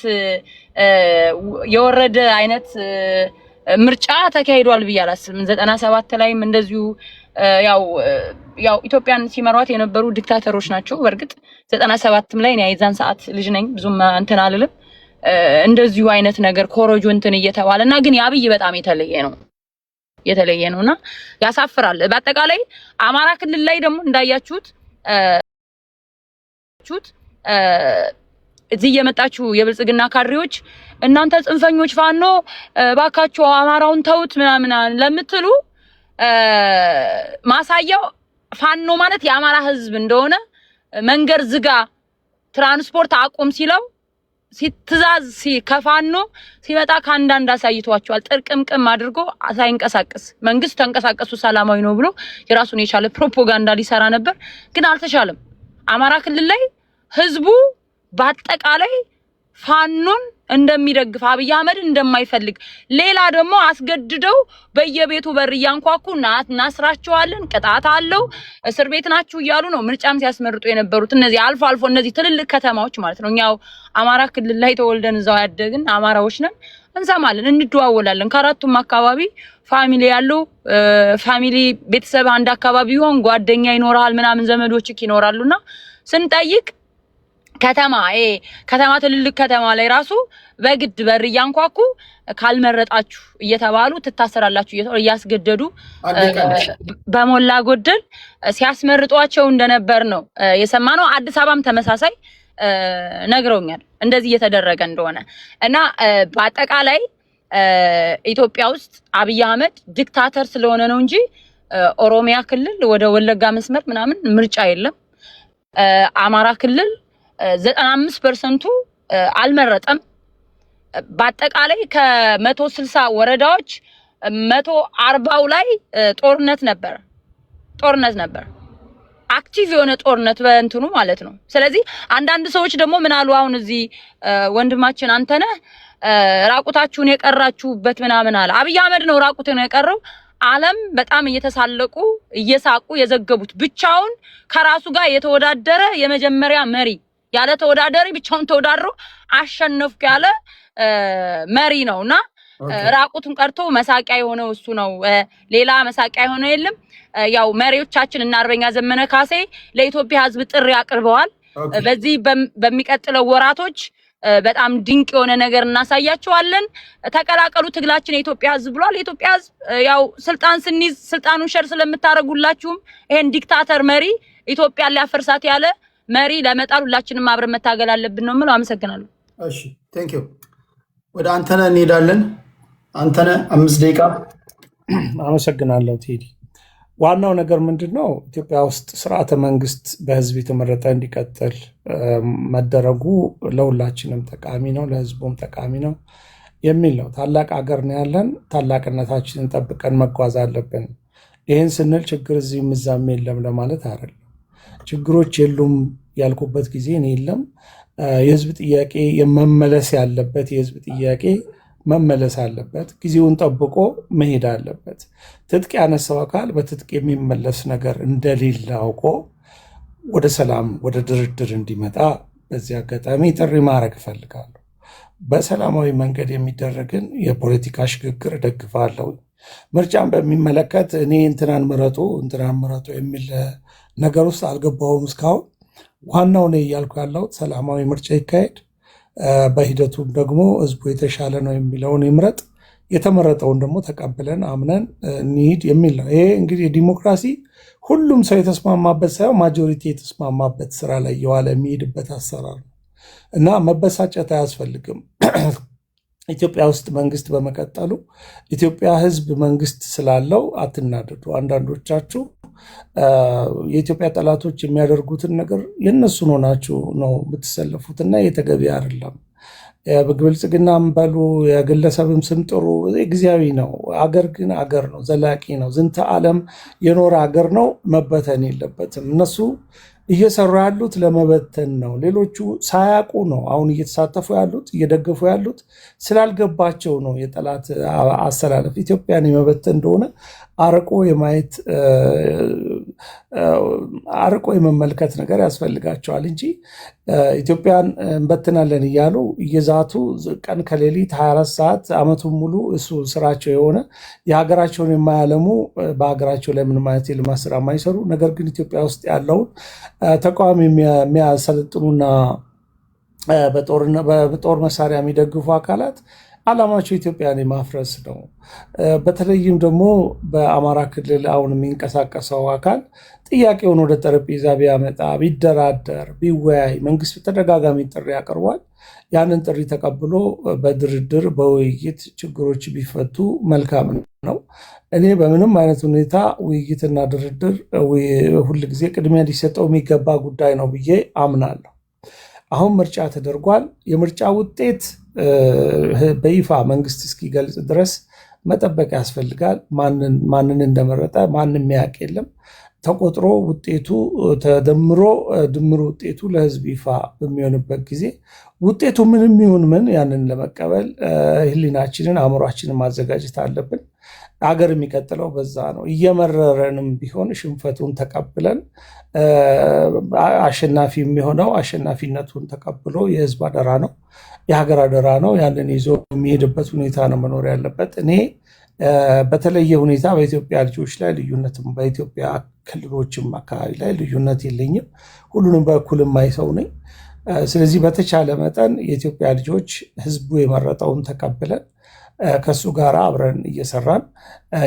የወረደ አይነት ምርጫ ተካሂዷል ብዬ አላስብም። 97 ላይም እንደዚሁ ያው ኢትዮጵያን ሲመሯት የነበሩ ዲክታተሮች ናቸው። በርግጥ 97ም ላይ ነው የዛን ሰዓት ልጅ ነኝ ብዙም እንትን አልልም። እንደዚሁ አይነት ነገር ኮሮጆ እንትን እየተባለና ግን የአብይ በጣም የተለየ ነውና ያሳፍራል። በአጠቃላይ አማራ ክልል ላይ ደግሞ እንዳያችሁት እዚህ የመጣችሁ የብልጽግና ካድሬዎች እናንተ ጽንፈኞች ፋኖ ባካችሁ አማራውን ተውት ምናምን ለምትሉ ማሳያው ፋኖ ማለት የአማራ ህዝብ እንደሆነ መንገድ ዝጋ ትራንስፖርት አቁም ሲለው ሲትዛዝ ከፋኖ ሲመጣ ካንዳንድ አሳይቷቸዋል። ጥርቅምቅም አድርጎ ሳይንቀሳቀስ መንግስት ተንቀሳቀሱ ሰላማዊ ነው ብሎ የራሱን የቻለ ፕሮፓጋንዳ ሊሰራ ነበር፣ ግን አልተቻለም። አማራ ክልል ላይ ህዝቡ በአጠቃላይ ፋኖን እንደሚደግፍ አብይ አህመድ እንደማይፈልግ ሌላ ደግሞ አስገድደው በየቤቱ በር ያንኳኩ እናስራቸዋለን ቅጣት አለው እስር ቤት ናችሁ እያሉ ነው ምርጫም ሲያስመርጡ የነበሩት። እነዚህ አልፎ እነዚህ ትልልቅ ከተማዎች ማለት ነው። እኛው አማራ ክልል ላይ ተወልደን እዛው ያደግን አማራዎች ነን፣ እንሰማለን፣ እንደዋወላለን። ከአራቱም አካባቢ ፋሚሊ ያለው ፋሚሊ ቤተሰብ አንድ አካባቢ ይሆን ጓደኛ ይኖራል ምናምን ዘመዶችክ ይኖራሉና ስንጠይቅ ከተማ ትልልቅ ከተማ ላይ ራሱ በግድ በር ያንኳኩ ካልመረጣችሁ እየተባሉ ትታሰራላችሁ እያስገደዱ በሞላ ጎደል ሲያስመርጧቸው እንደነበር ነው የሰማነው። አዲስ አበባም ተመሳሳይ ነግረውኛል እንደዚህ እየተደረገ እንደሆነ እና በአጠቃላይ ኢትዮጵያ ውስጥ አብይ አህመድ ዲክታተር ስለሆነ ነው እንጂ ኦሮሚያ ክልል ወደ ወለጋ መስመር ምናምን ምርጫ የለም። አማራ ክልል 95% አልመረጠም። በአጠቃላይ ከ160 ወረዳዎች 140ው ላይ ጦርነት ነበር። አክቲቭ የሆነ ጦርነት በእንትኑ ማለት ነው። ስለዚህ አንዳንድ ሰዎች ደግሞ ምን አሉ አሁን እዚህ ወንድማችን አንተነህ ራቁታችሁን የቀራችሁበት ምናምን አለ። አብይ አህመድ ነው ራቁቱን የቀረው። ዓለም በጣም እየተሳለቁ እየሳቁ የዘገቡት ብቻውን ከራሱ ጋር የተወዳደረ የመጀመሪያ መሪ ያለ ተወዳዳሪ ብቻውን ተወዳድሮ አሸነፍኩ ያለ መሪ ነውና ራቁቱን ቀርቶ መሳቂያ የሆነው እሱ ነው። ሌላ መሳቂያ የሆነው የለም። ያው መሪዎቻችን እና አርበኛ ዘመነ ካሴ ለኢትዮጵያ ሕዝብ ጥሪ አቅርበዋል። በዚህ በሚቀጥለው ወራቶች በጣም ድንቅ የሆነ ነገር እናሳያቸዋለን። ተቀላቀሉ ትግላችን የኢትዮጵያ ሕዝብ ብሏል። የኢትዮጵያ ሕዝብ ያው ስልጣን ስንይዝ ስልጣኑን ሸር ስለምታረጉላችሁም ይሄን ዲክታተር መሪ ኢትዮጵያ ሊያፈርሳት ያለ መሪ ለመጣል ሁላችንም አብረን መታገል አለብን ነው የምለው። አመሰግናለሁ። እሺ ቴንክ ዩ። ወደ አንተነህ እንሄዳለን። አንተነህ 5 ደቂቃ። አመሰግናለሁ ቴዲ። ዋናው ነገር ምንድነው? ኢትዮጵያ ውስጥ ስርዓተ መንግስት በህዝብ የተመረጠ እንዲቀጥል መደረጉ ለሁላችንም ጠቃሚ ነው፣ ለህዝቡም ጠቃሚ ነው የሚል ነው። ታላቅ አገር ነው ያለን። ታላቅነታችንን ጠብቀን መጓዝ አለብን። ይህን ስንል ችግር እዚህም እዛም የለም ለማለት አይደለም። ችግሮች የሉም ያልኩበት ጊዜ የለም። የህዝብ ጥያቄ መመለስ ያለበት የህዝብ ጥያቄ መመለስ አለበት። ጊዜውን ጠብቆ መሄድ አለበት። ትጥቅ ያነሳው አካል በትጥቅ የሚመለስ ነገር እንደሌለ አውቆ ወደ ሰላም ወደ ድርድር እንዲመጣ በዚህ አጋጣሚ ጥሪ ማድረግ እፈልጋለሁ። በሰላማዊ መንገድ የሚደረግን የፖለቲካ ሽግግር እደግፋለሁ። ምርጫን በሚመለከት እኔ እንትናን ምረጡ የሚል ነገር ውስጥ አልገባሁም እስካሁን። ዋናው ነው እያልኩ ያለሁት ሰላማዊ ምርጫ ይካሄድ፣ በሂደቱም ደግሞ ህዝቡ የተሻለ ነው የሚለውን ይምረጥ፣ የተመረጠውን ደግሞ ተቀብለን አምነን እንሂድ የሚል ነው። ይሄ እንግዲህ ዲሞክራሲ ሁሉም ሰው የተስማማበት ሳይሆን ማጆሪቲ የተስማማበት ስራ ላይ የዋለ የሚሄድበት አሰራር ነው እና መበሳጨት አያስፈልግም። ኢትዮጵያ ውስጥ መንግስት በመቀጠሉ ኢትዮጵያ ህዝብ መንግስት ስላለው አትናደዱ። አንዳንዶቻችሁ የኢትዮጵያ ጠላቶች የሚያደርጉትን ነገር የነሱን ሆናችሁ ነው የምትሰለፉትና የተገቢ አይደለም። ብልጽግናም በሉ የግለሰብም ስም ጥሩ ጊዜያዊ ነው። አገር ግን አገር ነው፣ ዘላቂ ነው፣ ዝንተ ዓለም የኖረ አገር ነው። መበተን የለበትም። እነሱ እየሰሩ ያሉት ለመበተን ነው። ሌሎቹ ሳያውቁ ነው አሁን እየተሳተፉ ያሉት እየደገፉ ያሉት ስላልገባቸው ነው። የጠላት አሰላለፍ ኢትዮጵያን የመበተን እንደሆነ አርቆ የማየት አርቆ የመመልከት ነገር ያስፈልጋቸዋል እንጂ ኢትዮጵያን እንበትናለን እያሉ እየዛቱ ቀን ከሌሊት 24 ሰዓት ዓመቱን ሙሉ እሱ ስራቸው የሆነ የሀገራቸውን የማያለሙ በሀገራቸው ላይ ምንም አይነት የልማት ስራ የማይሰሩ ነገር ግን ኢትዮጵያ ውስጥ ያለውን ተቃዋሚ የሚያሰለጥኑና በጦር መሳሪያ የሚደግፉ አካላት ዓላማቸው ኢትዮጵያን የማፍረስ ነው። በተለይም ደግሞ በአማራ ክልል አሁን የሚንቀሳቀሰው አካል ጥያቄውን ወደ ጠረጴዛ ቢያመጣ ቢደራደር ቢወያይ መንግስት በተደጋጋሚ ጥሪ ያቀርቧል። ያንን ጥሪ ተቀብሎ በድርድር በውይይት ችግሮች ቢፈቱ መልካም ነው። እኔ በምንም አይነት ሁኔታ ውይይትና ድርድር ሁልጊዜ ቅድሚያ ሊሰጠው የሚገባ ጉዳይ ነው ብዬ አምናለሁ። አሁን ምርጫ ተደርጓል። የምርጫ ውጤት በይፋ መንግስት እስኪገልጽ ድረስ መጠበቅ ያስፈልጋል። ማንን እንደመረጠ ማንም ያውቅ የለም። ተቆጥሮ ውጤቱ ተደምሮ ድምሩ ውጤቱ ለህዝብ ይፋ በሚሆንበት ጊዜ ውጤቱ ምንም ይሁን ምን ያንን ለመቀበል ህሊናችንን አእምሯችንን ማዘጋጀት አለብን። አገር የሚቀጥለው በዛ ነው። እየመረረንም ቢሆን ሽንፈቱን ተቀብለን አሸናፊ የሚሆነው አሸናፊነቱን ተቀብሎ የህዝብ አደራ ነው፣ የሀገር አደራ ነው። ያንን ይዞ የሚሄድበት ሁኔታ ነው መኖር ያለበት። እኔ በተለየ ሁኔታ በኢትዮጵያ ልጆች ላይ ልዩነትም በኢትዮጵያ ክልሎችም አካባቢ ላይ ልዩነት የለኝም። ሁሉንም በእኩል የማይሰው ነኝ። ስለዚህ በተቻለ መጠን የኢትዮጵያ ልጆች ህዝቡ የመረጠውን ተቀብለን ከሱ ጋር አብረን እየሰራን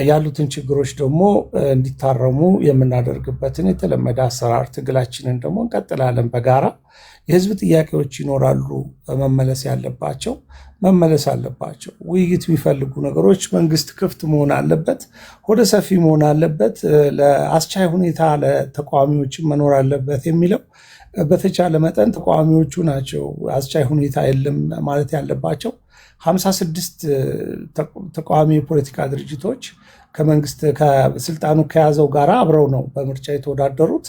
ያሉትን ችግሮች ደግሞ እንዲታረሙ የምናደርግበትን የተለመደ አሰራር ትግላችንን ደግሞ እንቀጥላለን። በጋራ የህዝብ ጥያቄዎች ይኖራሉ፣ መመለስ ያለባቸው መመለስ አለባቸው። ውይይት የሚፈልጉ ነገሮች መንግስት ክፍት መሆን አለበት፣ ወደ ሰፊ መሆን አለበት፣ ለአስቻይ ሁኔታ ለተቃዋሚዎችን መኖር አለበት የሚለው በተቻለ መጠን ተቃዋሚዎቹ ናቸው አስቻይ ሁኔታ የለም ማለት ያለባቸው። 56 ተቃዋሚ የፖለቲካ ድርጅቶች ከመንግስት ከስልጣኑ ከያዘው ጋር አብረው ነው በምርጫ የተወዳደሩት።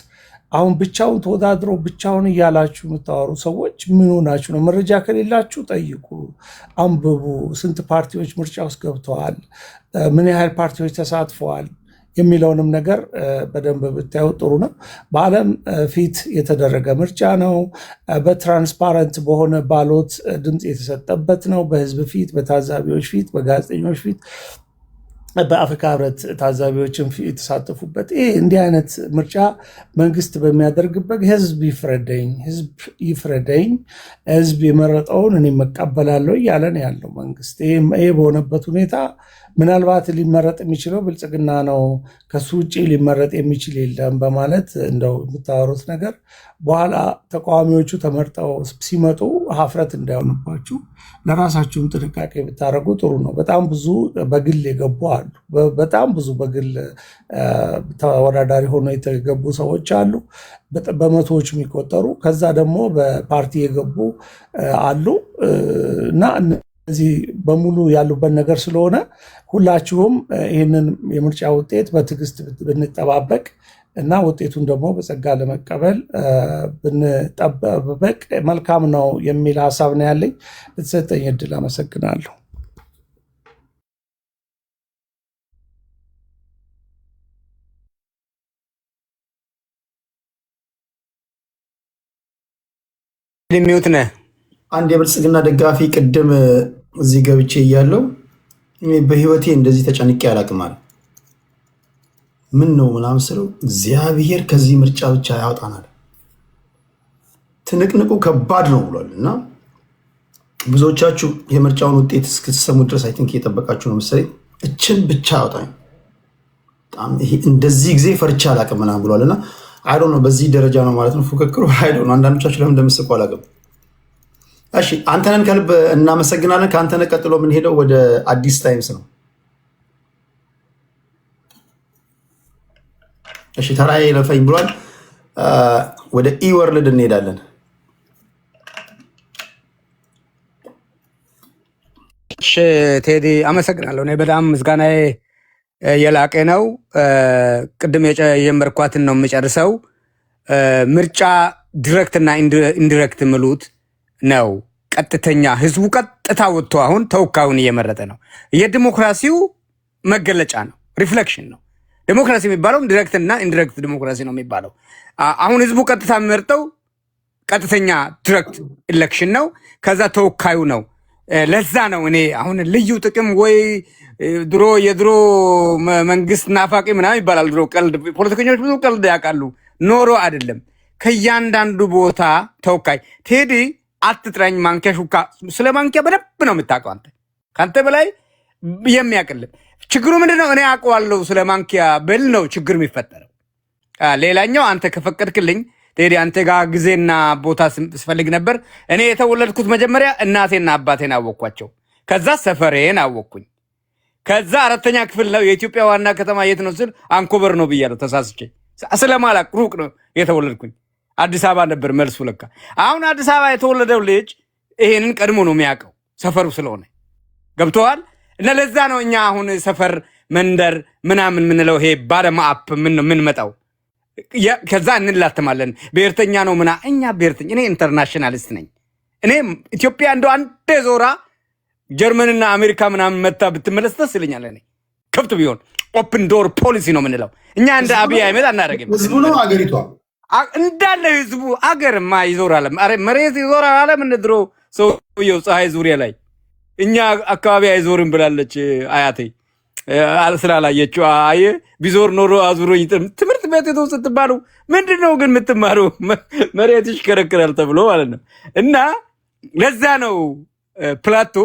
አሁን ብቻውን ተወዳድሮ ብቻውን እያላችሁ የምታወሩ ሰዎች ምን ሆናችሁ ነው? መረጃ ከሌላችሁ ጠይቁ፣ አንብቡ። ስንት ፓርቲዎች ምርጫ ውስጥ ገብተዋል? ምን ያህል ፓርቲዎች ተሳትፈዋል? የሚለውንም ነገር በደንብ ብታዩ ጥሩ ነው። በዓለም ፊት የተደረገ ምርጫ ነው። በትራንስፓረንት በሆነ ባሎት ድምፅ የተሰጠበት ነው። በህዝብ ፊት፣ በታዛቢዎች ፊት፣ በጋዜጠኞች ፊት፣ በአፍሪካ ህብረት ታዛቢዎችን የተሳተፉበት ይህ እንዲህ አይነት ምርጫ መንግስት በሚያደርግበት ህዝብ ይፍረደኝ፣ ህዝብ ይፍረደኝ፣ ህዝብ የመረጠውን እኔ መቀበላለሁ እያለ ነው ያለው መንግስት። ይሄ በሆነበት ሁኔታ ምናልባት ሊመረጥ የሚችለው ብልጽግና ነው፣ ከሱ ውጭ ሊመረጥ የሚችል የለም በማለት እንደው የምታወሩት ነገር በኋላ ተቃዋሚዎቹ ተመርጠው ሲመጡ ሀፍረት እንዳይሆንባችሁ ለራሳችሁም ጥንቃቄ ብታደርጉ ጥሩ ነው። በጣም ብዙ በግል የገቡ አሉ። በጣም ብዙ በግል ተወዳዳሪ ሆኖ የተገቡ ሰዎች አሉ፣ በመቶዎች የሚቆጠሩ። ከዛ ደግሞ በፓርቲ የገቡ አሉ እና እዚህ በሙሉ ያሉበት ነገር ስለሆነ ሁላችሁም ይህንን የምርጫ ውጤት በትዕግስት ብንጠባበቅ እና ውጤቱን ደግሞ በጸጋ ለመቀበል ብንጠባበቅ መልካም ነው የሚል ሀሳብ ነው ያለኝ። ለተሰጠኝ እድል አመሰግናለሁ። ሚውት ነህ። አንድ የብልጽግና ደጋፊ ቅድም እዚህ ገብቼ እያለው በህይወቴ እንደዚህ ተጨንቄ አላቅማል ምን ነው ምናምን ስለው እግዚአብሔር ከዚህ ምርጫ ብቻ ያወጣናል፣ ትንቅንቁ ከባድ ነው ብሏል። እና ብዙዎቻችሁ የምርጫውን ውጤት እስክትሰሙ ድረስ አይ ቲንክ እየጠበቃችሁ ነው መሰለኝ። እችን ብቻ ያወጣኝ በጣም ይሄ እንደዚህ ጊዜ ፈርቻ አላቅም ምናምን ብሏል። እና አይ ዶንት ኖ በዚህ ደረጃ ነው ማለት ነው ፉክክሩ። አይ ዶንት ኖ አንዳንዶቻችሁ ለምን እንደምትስቁ አላቅም። እሺ አንተነን ከልብ እናመሰግናለን። ከአንተነ ቀጥሎ የምንሄደው ወደ አዲስ ታይምስ ነው። እሺ ተራዬ ለፈኝ ብሏል። ወደ ኢወርልድ እንሄዳለን። ቴዲ አመሰግናለሁ። እኔ በጣም ምስጋናዬ የላቀ ነው። ቅድም የጀመርኳትን ነው የምጨርሰው። ምርጫ ዲሬክት እና ኢንዲሬክት ምሉት ነው። ቀጥተኛ ህዝቡ ቀጥታ ወጥቶ አሁን ተወካዩን እየመረጠ ነው። የዲሞክራሲው መገለጫ ነው፣ ሪፍሌክሽን ነው። ዲሞክራሲ የሚባለው ዲሬክት እና ኢንዲሬክት ዲሞክራሲ ነው የሚባለው። አሁን ህዝቡ ቀጥታ የሚመርጠው ቀጥተኛ ዲሬክት ኢሌክሽን ነው። ከዛ ተወካዩ ነው። ለዛ ነው እኔ አሁን ልዩ ጥቅም ወይ የድሮ መንግስት ናፋቂ ምናምን ይባላል። ድሮ ቀልድ ፖለቲከኞች ብዙ ቀልድ ያውቃሉ። ኖሮ አይደለም። ከእያንዳንዱ ቦታ ተወካይ ቴዲ አትጥራኝ ማንኪያ ሹካ፣ ስለ ማንኪያ በደንብ ነው የምታውቀው አንተ፣ ከአንተ በላይ የሚያቅልም። ችግሩ ምንድነው? እኔ አውቀዋለሁ ስለ ማንኪያ ብል ነው ችግር የሚፈጠረው። ሌላኛው አንተ ከፈቀድክልኝ ቴዲ፣ አንተ ጋር ጊዜና ቦታ ስፈልግ ነበር። እኔ የተወለድኩት መጀመሪያ እናቴና አባቴን አወቅኳቸው። ከዛ ሰፈሬን አወቅኩኝ። ከዛ 4ኛ ክፍል ነው የኢትዮጵያ ዋና ከተማ የት ነው ስል አንኮበር ነው ብያለሁ ተሳስቼ። ስለማላቅ ሩቅ ነው የተወለድኩኝ። አዲስ አበባ ነበር መልሱ ለካ። አሁን አዲስ አበባ የተወለደው ልጅ ይሄንን ቀድሞ ነው የሚያውቀው ሰፈሩ ስለሆነ ገብተዋል። እና ለዛ ነው እኛ አሁን ሰፈር መንደር ምናምን ምንለው ይሄ ባለማአፕ ምን መጣው ከዛ እንላተማለን። ብሔርተኛ ነው ምና እኛ ብሔርተኛ እኔ ኢንተርናሽናሊስት ነኝ። እኔ ኢትዮጵያ እንደው አንድ ዞራ ጀርመንና አሜሪካ ምናምን መታ ብትመለስ ደስ ይለኛል። እኔ ክፍት ቢሆን ኦፕን ዶር ፖሊሲ ነው ምንለው እኛ። እንደ አብይ አህመድ አናረግም። ህዝቡ ነው አገሪቷ እንዳለ ህዝቡ አገርማ ይዞራል። መሬት ይዞራል አለ ምን ድሮ ሰውየው ፀሐይ ዙሪያ ላይ እኛ አካባቢ አይዞርም ብላለች አያቴ ስላላየችው። አየ ቢዞር ኖሮ አዙሮኝ ትምህርት ቤት የተው ስትባሉ ምንድነው ግን የምትማሩ መሬት ይሽከረከራል ተብሎ ማለት ነው። እና ለዛ ነው ፕላቶ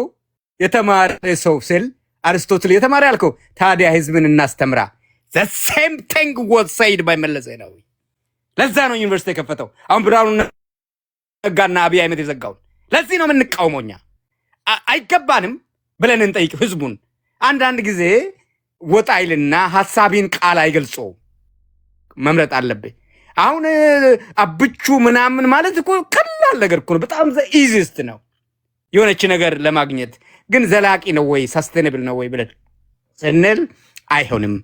የተማረ ሰው ስል አርስቶትል የተማረ ያልከው። ታዲያ ህዝብን እናስተምራ። the same thing was said by መለስ ዜናዊ። ለዛ ነው ዩኒቨርሲቲ የከፈተው። አሁን ብርሃኑ ነጋና አብይ አህመድ የዘጋውን ለዚህ ነው የምንቃወመው። እኛ አይገባንም ብለን እንጠይቅ ህዝቡን። አንዳንድ ጊዜ ወጣ ይልና ሐሳቢን ቃል አይገልጾ መምረጥ አለብህ። አሁን አብቹ ምናምን ማለት እኮ ቀላል ነገር እኮ ነው። በጣም ኢዚስት ነው የሆነች ነገር ለማግኘት። ግን ዘላቂ ነው ወይ ሰስቴኔብል ነው ወይ ብለን ስንል አይሆንም።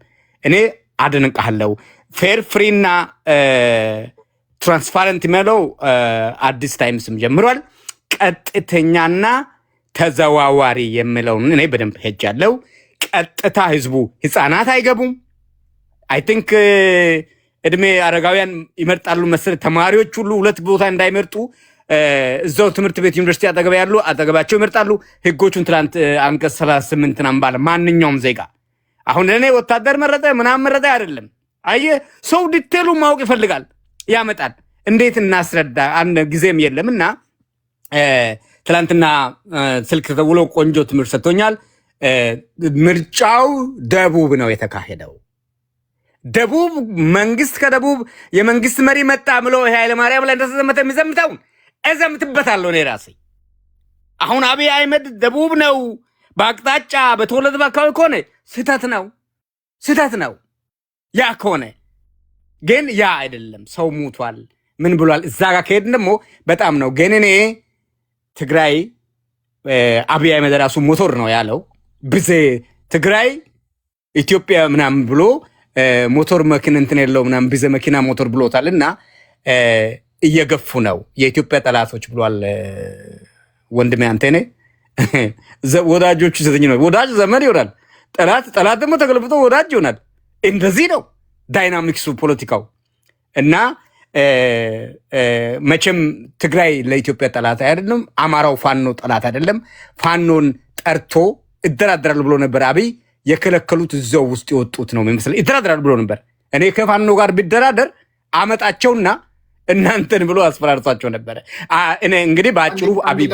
እኔ አደንቃለሁ። ፌር ፍሪና ትራንስፓረንት የሚለው አዲስ ታይምስም ጀምሯል። ቀጥተኛና ተዘዋዋሪ የሚለውን እኔ በደንብ ሄጃለሁ። ቀጥታ ህዝቡ ህፃናት አይገቡም። አይ ቲንክ እድሜ አረጋውያን ይመርጣሉ መሰለ። ተማሪዎች ሁሉ ሁለት ቦታ እንዳይመርጡ እዛው ትምህርት ቤት ዩኒቨርሲቲ አጠገብ ያሉ አጠገባቸው ይመርጣሉ። ህጎቹን ትላንት አንቀጽ 38 ናምባለ ማንኛውም ዜጋ አሁን እኔ ወታደር መረጠ ምናምን መረጠ አይደለም። አየህ ሰው ዲቴሉ ማወቅ ይፈልጋል፣ ያመጣል። እንዴት እናስረዳ? አንድ ጊዜም የለምና ትላንትና ስልክ ተደውሎ ቆንጆ ትምህርት ሰጥቶኛል። ምርጫው ደቡብ ነው የተካሄደው። ደቡብ መንግስት ከደቡብ የመንግስት መሪ መጣ ብሎ ኃይለ ማርያም ላይ እንደተዘመተ የሚዘምተውን እዘምትበታለሁ እኔ ራሴ። አሁን አብይ አህመድ ደቡብ ነው በአቅጣጫ በተወለደ አካባቢ ከሆነ ስህተት ነው። ያ ከሆነ ግን ያ አይደለም። ሰው ሞቷል ምን ብሏል። እዛ ጋር ከሄድን ደግሞ በጣም ነው። ግን እኔ ትግራይ አብይ አህመድ ራሱ ሞቶር ነው ያለው። ብዜ ትግራይ ኢትዮጵያ ምናምን ብሎ ሞቶር መኪና እንትን የለው ምናምን ብዜ መኪና ሞቶር ብሎታል። እና እየገፉ ነው የኢትዮጵያ ጠላቶች ብሏል ወንድሜ አንተኔ። ወዳጆቹ ዘጠኝ ነው። ወዳጅ ዘመድ ይሆናል፣ ጠላት ደግሞ ተገልብጦ ወዳጅ ይሆናል። እንደዚህ ነው ዳይናሚክሱ ፖለቲካው። እና መቼም ትግራይ ለኢትዮጵያ ጠላት አይደለም። አማራው ፋኖ ጠላት አይደለም። ፋኖን ጠርቶ እደራደራል ብሎ ነበር አብይ። የከለከሉት እዛው ውስጥ የወጡት ነው የሚመስለው። እደራደራል ብሎ ነበር። እኔ ከፋኖ ጋር ቢደራደር አመጣቸውና እናንተን ብሎ አስፈራርቷቸው ነበረ። እኔ እንግዲህ በአጭሩ አብይ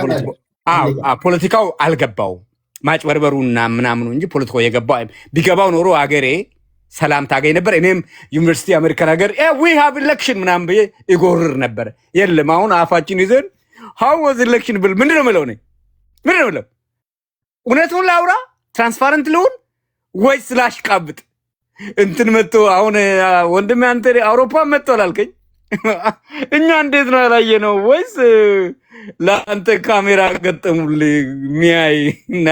ፖለቲካው አልገባውም፣ ማጭበርበሩና ምናምኑ እንጂ ፖለቲካው የገባው ቢገባው ኖሮ አገሬ ሰላም ታገኝ ነበር። እኔም ዩኒቨርሲቲ አሜሪካን ሀገር ዊ ሃቭ ኢሌክሽን ምናምን ብዬ ይጎርር ነበር። የለም አሁን አፋችን ይዘን ሃው ዋዝ ኢሌክሽን ብል ምንድነው የምለው? ምንድነው የምለው? እውነቱን ላውራ ትራንስፓረንት ልሁን ወይ ስላሽቃብጥ እንትን መጥቶ አሁን ወንድሜ አንተ አውሮፓ መጥቶ አላልከኝ? እኛ እንዴት ነው ያላየነው? ወይስ ለአንተ ካሜራ ገጠሙልህ ሚያይ እና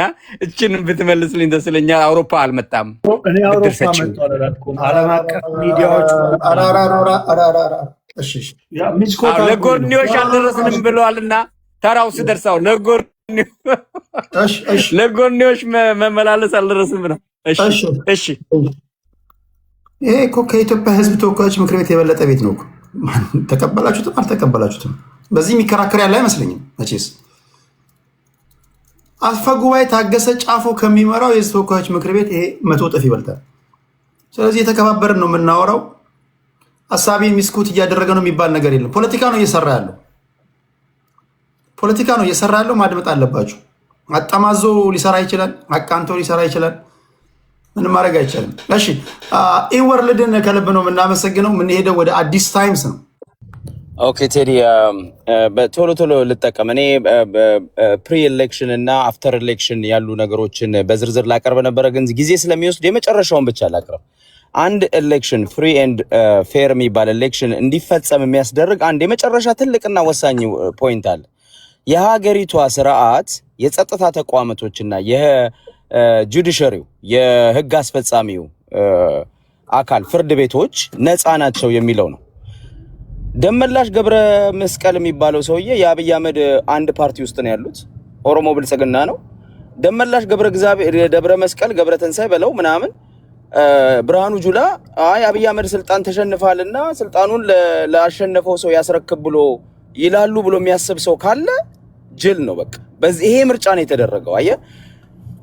እችን ብትመልስልኝ ደስ ይለኛል። አውሮፓ አልመጣም። እኔ አውሮፓ መጥቶ አላልኩም። ዓለም አቀፍ ሚዲያዎች ለጎርኒዎች አልደረስንም ብለዋልና ተራው ስደርሳው ለጎርኒዎች መመላለስ አልደረስንም ነው። እሺ ይሄ እኮ ከኢትዮጵያ ሕዝብ ተወካዮች ምክር ቤት የበለጠ ቤት ነው። ተቀበላችሁትም አልተቀበላችሁትም በዚህ የሚከራከር ያለ አይመስለኝም። መቼስ አፈ ጉባኤ ታገሰ ጫፎ ከሚመራው የሕዝብ ተወካዮች ምክር ቤት ይሄ 100 እጥፍ ይበልጣል። ስለዚህ የተከባበርን ነው የምናወራው። ሀሳቢ ሚስኩት እያደረገ ነው የሚባል ነገር የለም። ፖለቲካ ነው እየሰራ ያለው። ማድመጥ አለባችሁ። አጠማዞ ሊሰራ ይችላል፣ አቃንቶ ሊሰራ ይችላል። ምንም ማድረግ አይቻልም። እሺ ኢወርልድን ከልብ ነው የምናመሰግነው። የምንሄደው ወደ አዲስ ታይምስ ነው። ኦኬ ቴዲ፣ ቶሎ ልጠቀም። እኔ ፕሪ ኤሌክሽን እና አፍተር ኤሌክሽን ያሉ ነገሮችን በዝርዝር ላቀርብ ነበረ፣ ግን ጊዜ ስለሚወስድ የመጨረሻውን ብቻ ላቅርብ። አንድ ኤሌክሽን ፍሪ ኤንድ ፌር የሚባል ኤሌክሽን እንዲፈጸም የሚያስደርግ አንድ የመጨረሻ ትልቅና ወሳኝ ፖይንት አለ። የሀገሪቷ ስርዓት የጸጥታ ተቋማቶችና ጁዲሽሪው የህግ አስፈጻሚው አካል ፍርድ ቤቶች ነፃ ናቸው የሚለው ነው። ደመላሽ ገብረ መስቀል የሚባለው ሰውዬ የአብይ አህመድ አንድ ፓርቲ ውስጥ ነው ያሉት፣ ኦሮሞ ብልጽግና ነው። ደመላሽ ደብረ መስቀል ገብረ ተንሳይ በለው ምናምን ብርሃኑ ጁላ አብይ አህመድ ስልጣን ተሸንፋልና ስልጣኑን ላሸነፈው ሰው ያስረክብ ብሎ ይላሉ ብሎ የሚያስብ ሰው ካለ ጅል ነው። በቃ በዚህ ይሄ ምርጫ ነው የተደረገው። አየህ፣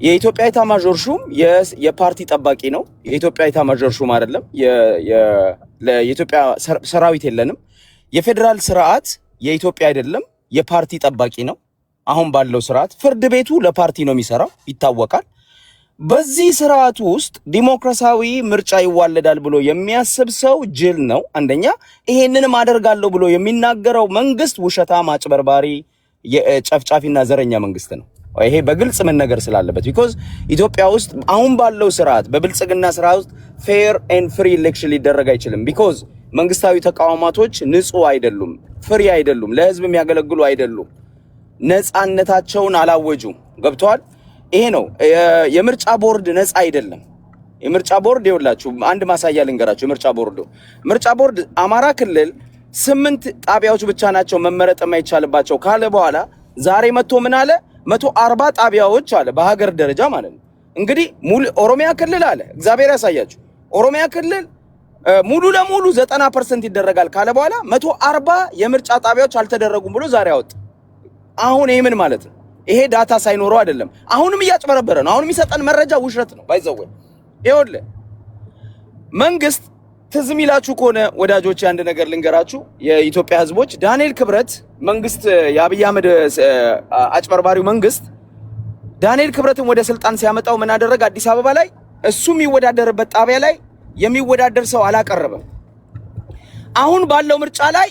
የኢትዮጵያ ኤታማዦር ሹም የፓርቲ ጠባቂ ነው። የኢትዮጵያ ኤታማዦር ሹም አይደለም። የኢትዮጵያ ሰራዊት የለንም። የፌዴራል ስርዓት የኢትዮጵያ አይደለም፣ የፓርቲ ጠባቂ ነው። አሁን ባለው ስርዓት ፍርድ ቤቱ ለፓርቲ ነው የሚሰራው፣ ይታወቃል። በዚህ ስርዓት ውስጥ ዲሞክራሲያዊ ምርጫ ይዋለዳል ብሎ የሚያስብ ሰው ጅል ነው። አንደኛ ይሄንንም አደርጋለሁ ብሎ የሚናገረው መንግስት ውሸታም፣ አጭበርባሪ፣ ጨፍጫፊና ዘረኛ መንግስት ነው። ይሄ በግልጽ መነገር ስላለበት ቢኮዝ ኢትዮጵያ ውስጥ አሁን ባለው ስርዓት በብልጽግና ስርዓት ውስጥ ፌር ኤንድ ፍሪ ኤሌክሽን ሊደረግ አይችልም። ቢኮዝ መንግስታዊ ተቋማቶች ንጹህ አይደሉም፣ ፍሪ አይደሉም፣ ለህዝብ የሚያገለግሉ አይደሉም፣ ነፃነታቸውን አላወጁም። ገብቷል? ይሄ ነው። የምርጫ ቦርድ ነፃ አይደለም። የምርጫ ቦርድ ይኸውላችሁ አንድ ማሳያ ልንገራችሁ። ምርጫ ቦርድ አማራ ክልል 8 ጣቢያዎች ብቻ ናቸው መመረጥ የማይቻልባቸው ካለ በኋላ ዛሬ መጥቶ ምን አለ? 140 ጣቢያዎች አለ በሀገር ደረጃ ማለት ነው። እንግዲህ ሙሉ ኦሮሚያ ክልል አለ፣ እግዚአብሔር ያሳያችሁ። ኦሮሚያ ክልል ሙሉ ለሙሉ 90% ይደረጋል ካለ በኋላ 140 የምርጫ ጣቢያዎች አልተደረጉም ብሎ ዛሬ አወጣ። አሁን ይሄ ምን ማለት ነው? ይሄ ዳታ ሳይኖረው አይደለም። አሁንም እያጭበረበረ ነው። አሁንም የሚሰጠን መረጃ ውሸት ነው። ባይዘው ይኸውልህ መንግስት ትዝ የሚላችሁ ከሆነ ወዳጆች አንድ ነገር ልንገራችሁ። የኢትዮጵያ ህዝቦች ዳንኤል ክብረት መንግስት የአብይ አህመድ አጭበርባሪው መንግስት ዳንኤል ክብረትን ወደ ስልጣን ሲያመጣው ምን አደረገ? አዲስ አበባ ላይ እሱ የሚወዳደርበት ጣቢያ ላይ የሚወዳደር ሰው አላቀረበም። አሁን ባለው ምርጫ ላይ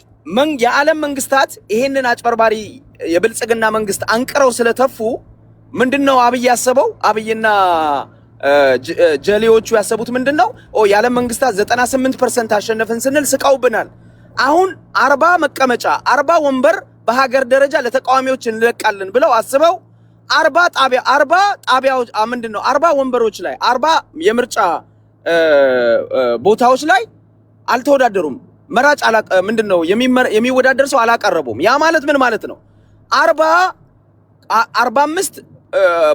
የዓለም መንግስታት ይሄንን አጭበርባሪ የብልጽግና መንግስት አንቅረው ስለተፉ ምንድነው አብይ ያሰበው? አብይና ጀሌዎቹ ያሰቡት ምንድነው? የዓለም መንግስታት 98% አሸነፍን ስንል ስቃውብናል። አሁን 40 መቀመጫ 40 ወንበር በሀገር ደረጃ ለተቃዋሚዎች እንለቃለን ብለው አስበው 40 ጣቢያዎች ምንድነው 40 ወንበሮች ላይ 40 የምርጫ ቦታዎች ላይ አልተወዳደሩም። መራጭ ምንድነው የሚወዳደር ሰው አላቀረቡም። ያ ማለት ምን ማለት ነው? 45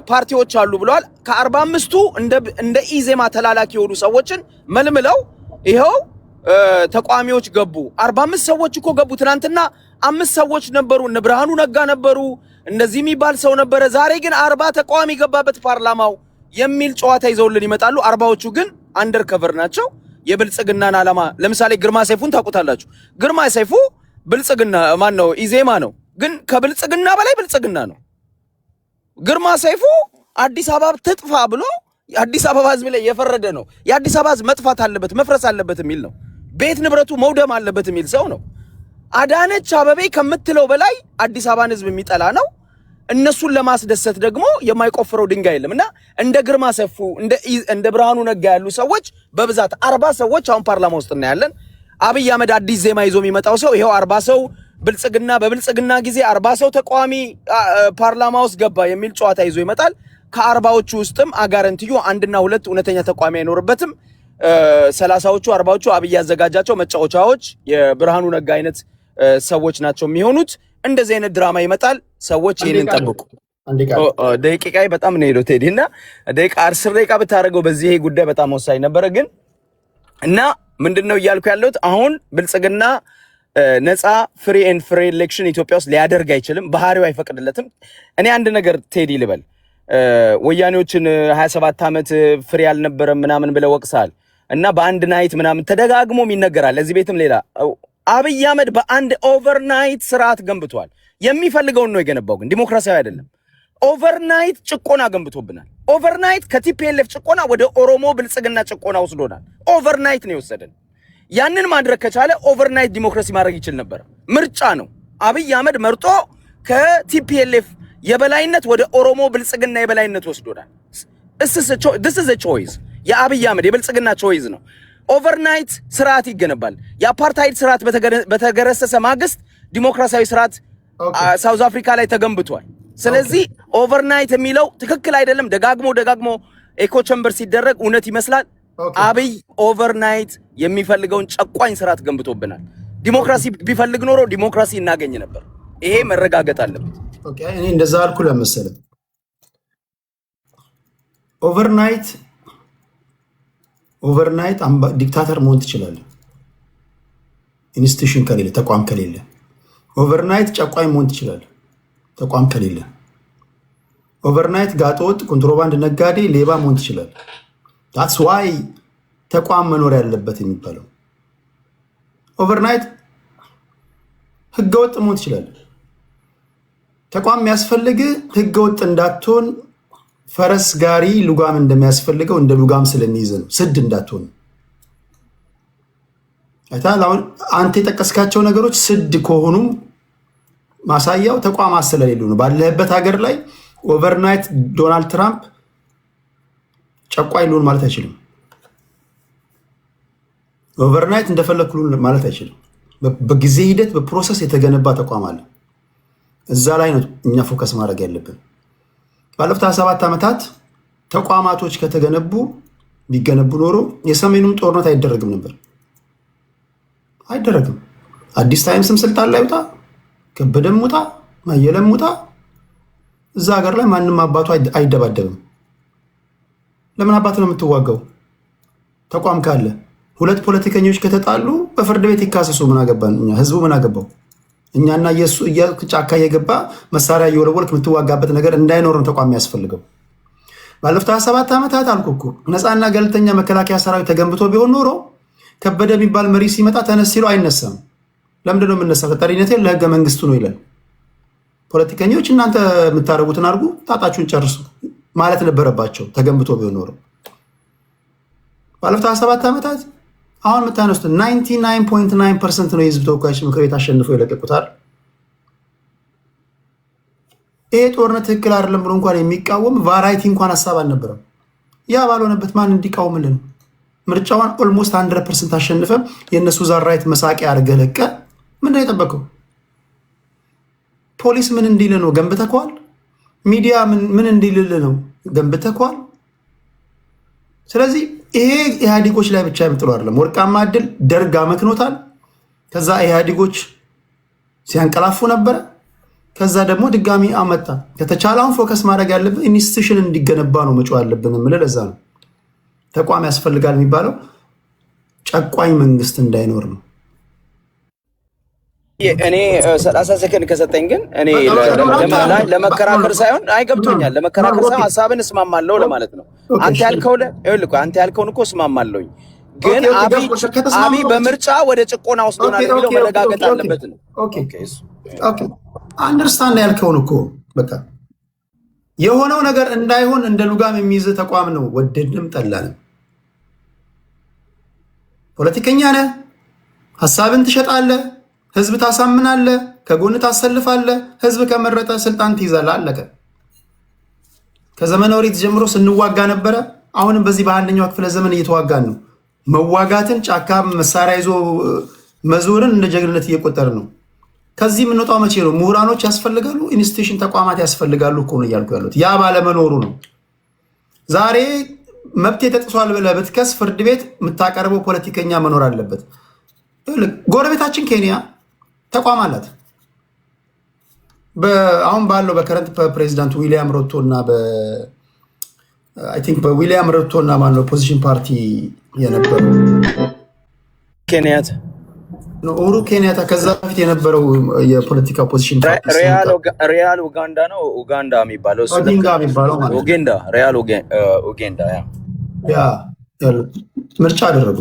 ፓርቲዎች አሉ ብለዋል። ከ45ቱ እንደ ኢዜማ ተላላኪ የሆኑ ሰዎችን መልምለው ይሄው ተቋሚዎች ገቡ። 45 ሰዎች እኮ ገቡ። ትናንትና 5 ሰዎች ነበሩ፣ እነ ብርሃኑ ነጋ ነበሩ፣ እንደዚህ የሚባል ሰው ነበረ። ዛሬ ግን 40 ተቋሚ ገባበት ፓርላማው የሚል ጨዋታ ይዘውልን ይመጣሉ። 40ዎቹ ግን አንደር ከቨር ናቸው። የብልጽግናን ዓላማ ለምሳሌ ግርማ ሰይፉን ታውቁታላችሁ። ግርማ ሰይፉ ብልጽግና ማን ነው? ኢዜማ ነው፣ ግን ከብልጽግና በላይ ብልጽግና ነው። ግርማ ሰይፉ አዲስ አበባ ትጥፋ ብሎ የአዲስ አበባ ህዝብ ላይ የፈረደ ነው። የአዲስ አበባ ህዝብ መጥፋት አለበት መፍረስ አለበት የሚል ነው። ቤት ንብረቱ መውደም አለበት የሚል ሰው ነው። አዳነች አበቤ ከምትለው በላይ አዲስ አበባን ህዝብ የሚጠላ ነው። እነሱን ለማስደሰት ደግሞ የማይቆፍረው ድንጋይ የለም እና እንደ ግርማ ሰይፉ እንደ ብርሃኑ ነጋ ያሉ ሰዎች በብዛት 40 ሰዎች አሁን ፓርላማ ውስጥ እናያለን። አብይ አህመድ አዲስ ዜማ ይዞ የሚመጣው ሰው ይሄው 40 ሰው ብልጽግና በብልጽግና ጊዜ 40 ሰው ተቃዋሚ ፓርላማ ውስጥ ገባ የሚል ጨዋታ ይዞ ይመጣል። ከ40ዎቹ ውስጥም አጋረንቲዩ አንድና ሁለት እውነተኛ ተቃዋሚ አይኖርበትም። 30ዎቹ 40ዎቹ አብይ ያዘጋጃቸው መጫወቻዎች የብርሃኑ ነጋ አይነት ሰዎች ናቸው የሚሆኑት። እንደዚህ አይነት ድራማ ይመጣል። ሰዎች ይሄንን ጠብቁ። ደቂቃዬ በጣም ነው ሄዶ ቴዲና ደቂቃ 10 ደቂቃ ብታደርገው በዚህ ይሄ ጉዳይ በጣም ወሳኝ ነበር ግን እና ምንድነው እያልኩ ያለሁት አሁን ብልጽግና ነፃ ፍሪ ኤንድ ፍሪ ኤሌክሽን ኢትዮጵያ ውስጥ ሊያደርግ አይችልም። ባህሪው አይፈቅድለትም። እኔ አንድ ነገር ቴዲ ልበል። ወያኔዎችን 27 ዓመት ፍሪ አልነበረም ምናምን ብለው ወቅሳል እና በአንድ ናይት ምናምን ተደጋግሞም ይነገራል። ለዚህ ቤትም ሌላ አብይ አህመድ በአንድ ኦቨርናይት ስርዓት ገንብቷል። የሚፈልገውን ነው የገነባው፣ ግን ዲሞክራሲያዊ አይደለም። ኦቨርናይት ጭቆና ገንብቶብናል። ኦቨርናይት ከቲፒኤልኤፍ ጭቆና ወደ ኦሮሞ ብልጽግና ጭቆና ወስዶናል። ኦቨርናይት ነው የወሰደን። ያንን ማድረግ ከቻለ ኦቨርናይት ዲሞክራሲ ማድረግ ይችል ነበር። ምርጫ ነው። አብይ አህመድ መርጦ ከቲፒኤልኤፍ የበላይነት ወደ ኦሮሞ ብልጽግና የበላይነት ወስዶናል። this is a choice የአብይ አህመድ የብልጽግና ቾይዝ ነው። ኦቨርናይት ስርዓት ይገነባል። የአፓርታይድ ስርዓት በተገረሰሰ ማግስት ዲሞክራሲያዊ ስርዓት ሳውዝ አፍሪካ ላይ ተገንብቷል። ስለዚህ ኦቨርናይት የሚለው ትክክል አይደለም። ደጋግሞ ኤኮ ቸምበር ሲደረግ እውነት ይመስላል። አብይ ኦቨርናይት የሚፈልገውን ጨቋኝ ስርዓት ገንብቶብናል። ዲሞክራሲ ቢፈልግ ኖሮ ዲሞክራሲ እናገኝ ነበር። ይሄ መረጋገጥ አለበት። ኦኬ እኔ እንደዛ አልኩ ለመሰለ ኦቨርናይት ዲክታተር መሆን ትችላለህ። ኢንስቲትዩሽን ከሌለ ተቋም ከሌለ ኦቨርናይት ጨቋኝ መሆን ትችላለህ። ተቋም ከሌለ ኦቨርናይት ጋጠወጥ፣ ኮንትሮባንድ ነጋዴ፣ ሌባ መሆን ትችላለህ። that's why ተቋም መኖር ያለበት የሚባለው ኦቨርናይት ህገወጥ መሆን ትችላለህ። ተቋም የሚያስፈልግ ህገወጥ እንዳትሆን ፈረስ ጋሪ ሉጋም እንደሚያስፈልገው እንደ ሉጋም ስለሚይዝ ነው። ስድ እንዳትሆን አይታል። አሁን አንተ የጠቀስካቸው ነገሮች ስድ ከሆኑ ማሳያው ተቋማት ስለሌሉ ነው። ባለህበት ሀገር ላይ ኦቨርናይት ዶናልድ ትራምፕ ጨቋኝ ሊሆን ማለት አይችልም። ኦቨርናይት እንደፈለክ ሊሆን ማለት አይችልም። በጊዜ ሂደት በፕሮሰስ የተገነባ ተቋም አለ። እዛ ላይ ነው እኛ ፎከስ ማድረግ ያለብን። ባለፉት 27 ዓመታት ተቋማቶች ቢገነቡ ኖሮ የሰሜኑም ጦርነት አይደረግም ነበር። አይደረግም። አዲስ ታይምስም ስልጣን ላይ ውጣ፣ ከበደም ውጣ፣ ማየለም ውጣ፣ እዛ ሀገር ላይ ማንም አባቱ አይደባደብም። ለምን አባት ነው የምትዋጋው? ተቋም ካለ ሁለት ፖለቲከኞች ከተጣሉ በፍርድ ቤት ይካሰሱ። ምን አገባን እኛ? ህዝቡ ምን አገባው? እኛና ኢየሱስ ጫካ እየገባ መሳሪያ እየወረወርክ የምትዋጋበት ነገር እንዳይኖር ነው ተቋም ያስፈልገው። ባለፉት 27 ዓመታት አልኩ እኮ ነፃና ገለልተኛ መከላከያ ሰራዊት ተገንብቶ ቢሆን ኖሮ ከበደ የሚባል መሪ ሲመጣ ተነስ ሲለው አይነሳም። ለምንድን ነው የምነሳው? ተጠሪነቴ ለህገ መንግስቱ ነው ይላል። ፖለቲከኞች እናንተ የምታደርጉትን አድርጉ፣ ጣጣችሁን ጨርሱ ማለት ነበረባቸው ተገንብቶ ቢሆን ኖሮ። ባለፉት 27 ዓመታት አሁን የምታነሱት 99.9% ነው የህዝብ ተወካዮች ምክር ቤት አሸንፈው የለቀቁታል። ይሄ ጦርነት ትክክል አይደለም ብሎ እንኳን የሚቃወም ቫራይቲ እንኳን ሀሳብ አልነበረም። ያ ባልሆነበት ማን እንዲቃወምልን? ምርጫውን ኦልሞስት 100% አሸንፈ የእነሱ ዛራይት መሳቂያ አድርገህ ለቀ። ምንድን ነው የጠበቀው? ፖሊስ ምን እንዲል ነው? ገንብተከዋል። ሚዲያ ምን እንዲልል ነው? ገንብተከዋል። ስለዚህ ይሄ ኢህአዴጎች ላይ ብቻ የምጥለው አይደለም። ወርቃማ እድል ደርግ አመክኖታል። ከዛ ኢህአዴጎች ሲያንቀላፉ ነበረ። ከዛ ደግሞ ድጋሚ አመጣ። ከተቻለ አሁን ፎከስ ማድረግ ያለብን ኢንስቲትዩሽን እንዲገነባ ነው መጮህ ያለብን የምልህ ለዛ ነው። ተቋም ያስፈልጋል የሚባለው ጨቋኝ መንግስት እንዳይኖር ነው። እኔ 30 ሰከንድ ከሰጠኝ ግን እኔ ለመከራከር ሳይሆን አይገብቶኛል። ለመከራከር ሳይሆን ሀሳብን እስማማለሁ ለማለት ነው። አንተ ያልከውን እኮ እስማማለሁኝ፣ ግን አብይ በምርጫ ወደ ጭቆና ወስዶናል የሚለው መረጋገጥ አለበት ነው። ኦኬ አንደርስታንድ ያልከውን እኮ በቃ የሆነው ነገር እንዳይሆን እንደ ሉጋም የሚይዝ ተቋም ነው። ወደድንም ጠላንም ፖለቲከኛ ነህ፣ ሀሳብን ትሸጣለህ፣ ህዝብ ታሳምናለህ፣ ከጎን ታሰልፋለህ። ህዝብ ከመረጠ ስልጣን ትይዛለህ። አለቀ። ከዘመነ ኦሪት ጀምሮ ስንዋጋ ነበረ። አሁንም በዚህ በአንደኛው ክፍለ ዘመን እየተዋጋን ነው። መዋጋትን ጫካ መሳሪያ ይዞ መዞርን እንደ ጀግንነት እየቆጠር ነው። ከዚህ የምንወጣው መቼ ነው? ምሁራኖች ያስፈልጋሉ፣ ኢንስቲትዩሽን ተቋማት ያስፈልጋሉ እኮ ነው እያልኩ ያሉት። ያ ባለመኖሩ ነው። ዛሬ መብት ተጥሷል ብለህ ብትከስ ፍርድ ቤት የምታቀርበው ፖለቲከኛ መኖር አለበት። ጎረቤታችን ኬንያ ተቋም አላት። አሁን ባለው በከረንት ፕሬዚዳንት ዊሊያም ሩቶ እና በዊሊያም ሩቶ እና ማነው ፖዚሽን ፓርቲ የነበረው ኬንያታ ኡሁሩ ኬንያታ ከዛ በፊት የነበረው የፖለቲካ ፖዚሽን ፓርቲ ሪያል ኡጋንዳ ነው ኡጋንዳ የሚባለው ኦዲንጋ የሚባለው ማለት ነው። ኡጋንዳ ሪያል ኡጋንዳ ያ ምርጫ አደረጉ።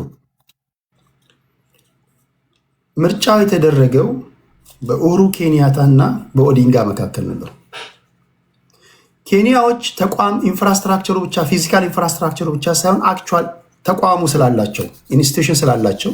ምርጫው የተደረገው በኡሁሩ ኬንያታ እና በኦዲንጋ መካከል ነበር። ኬንያዎች ተቋም ኢንፍራስትራክቸሩ ብቻ ፊዚካል ኢንፍራስትራክቸሩ ብቻ ሳይሆን አክቹዋል ተቋሙ ስላላቸው ኢንስቲትዩሽን ስላላቸው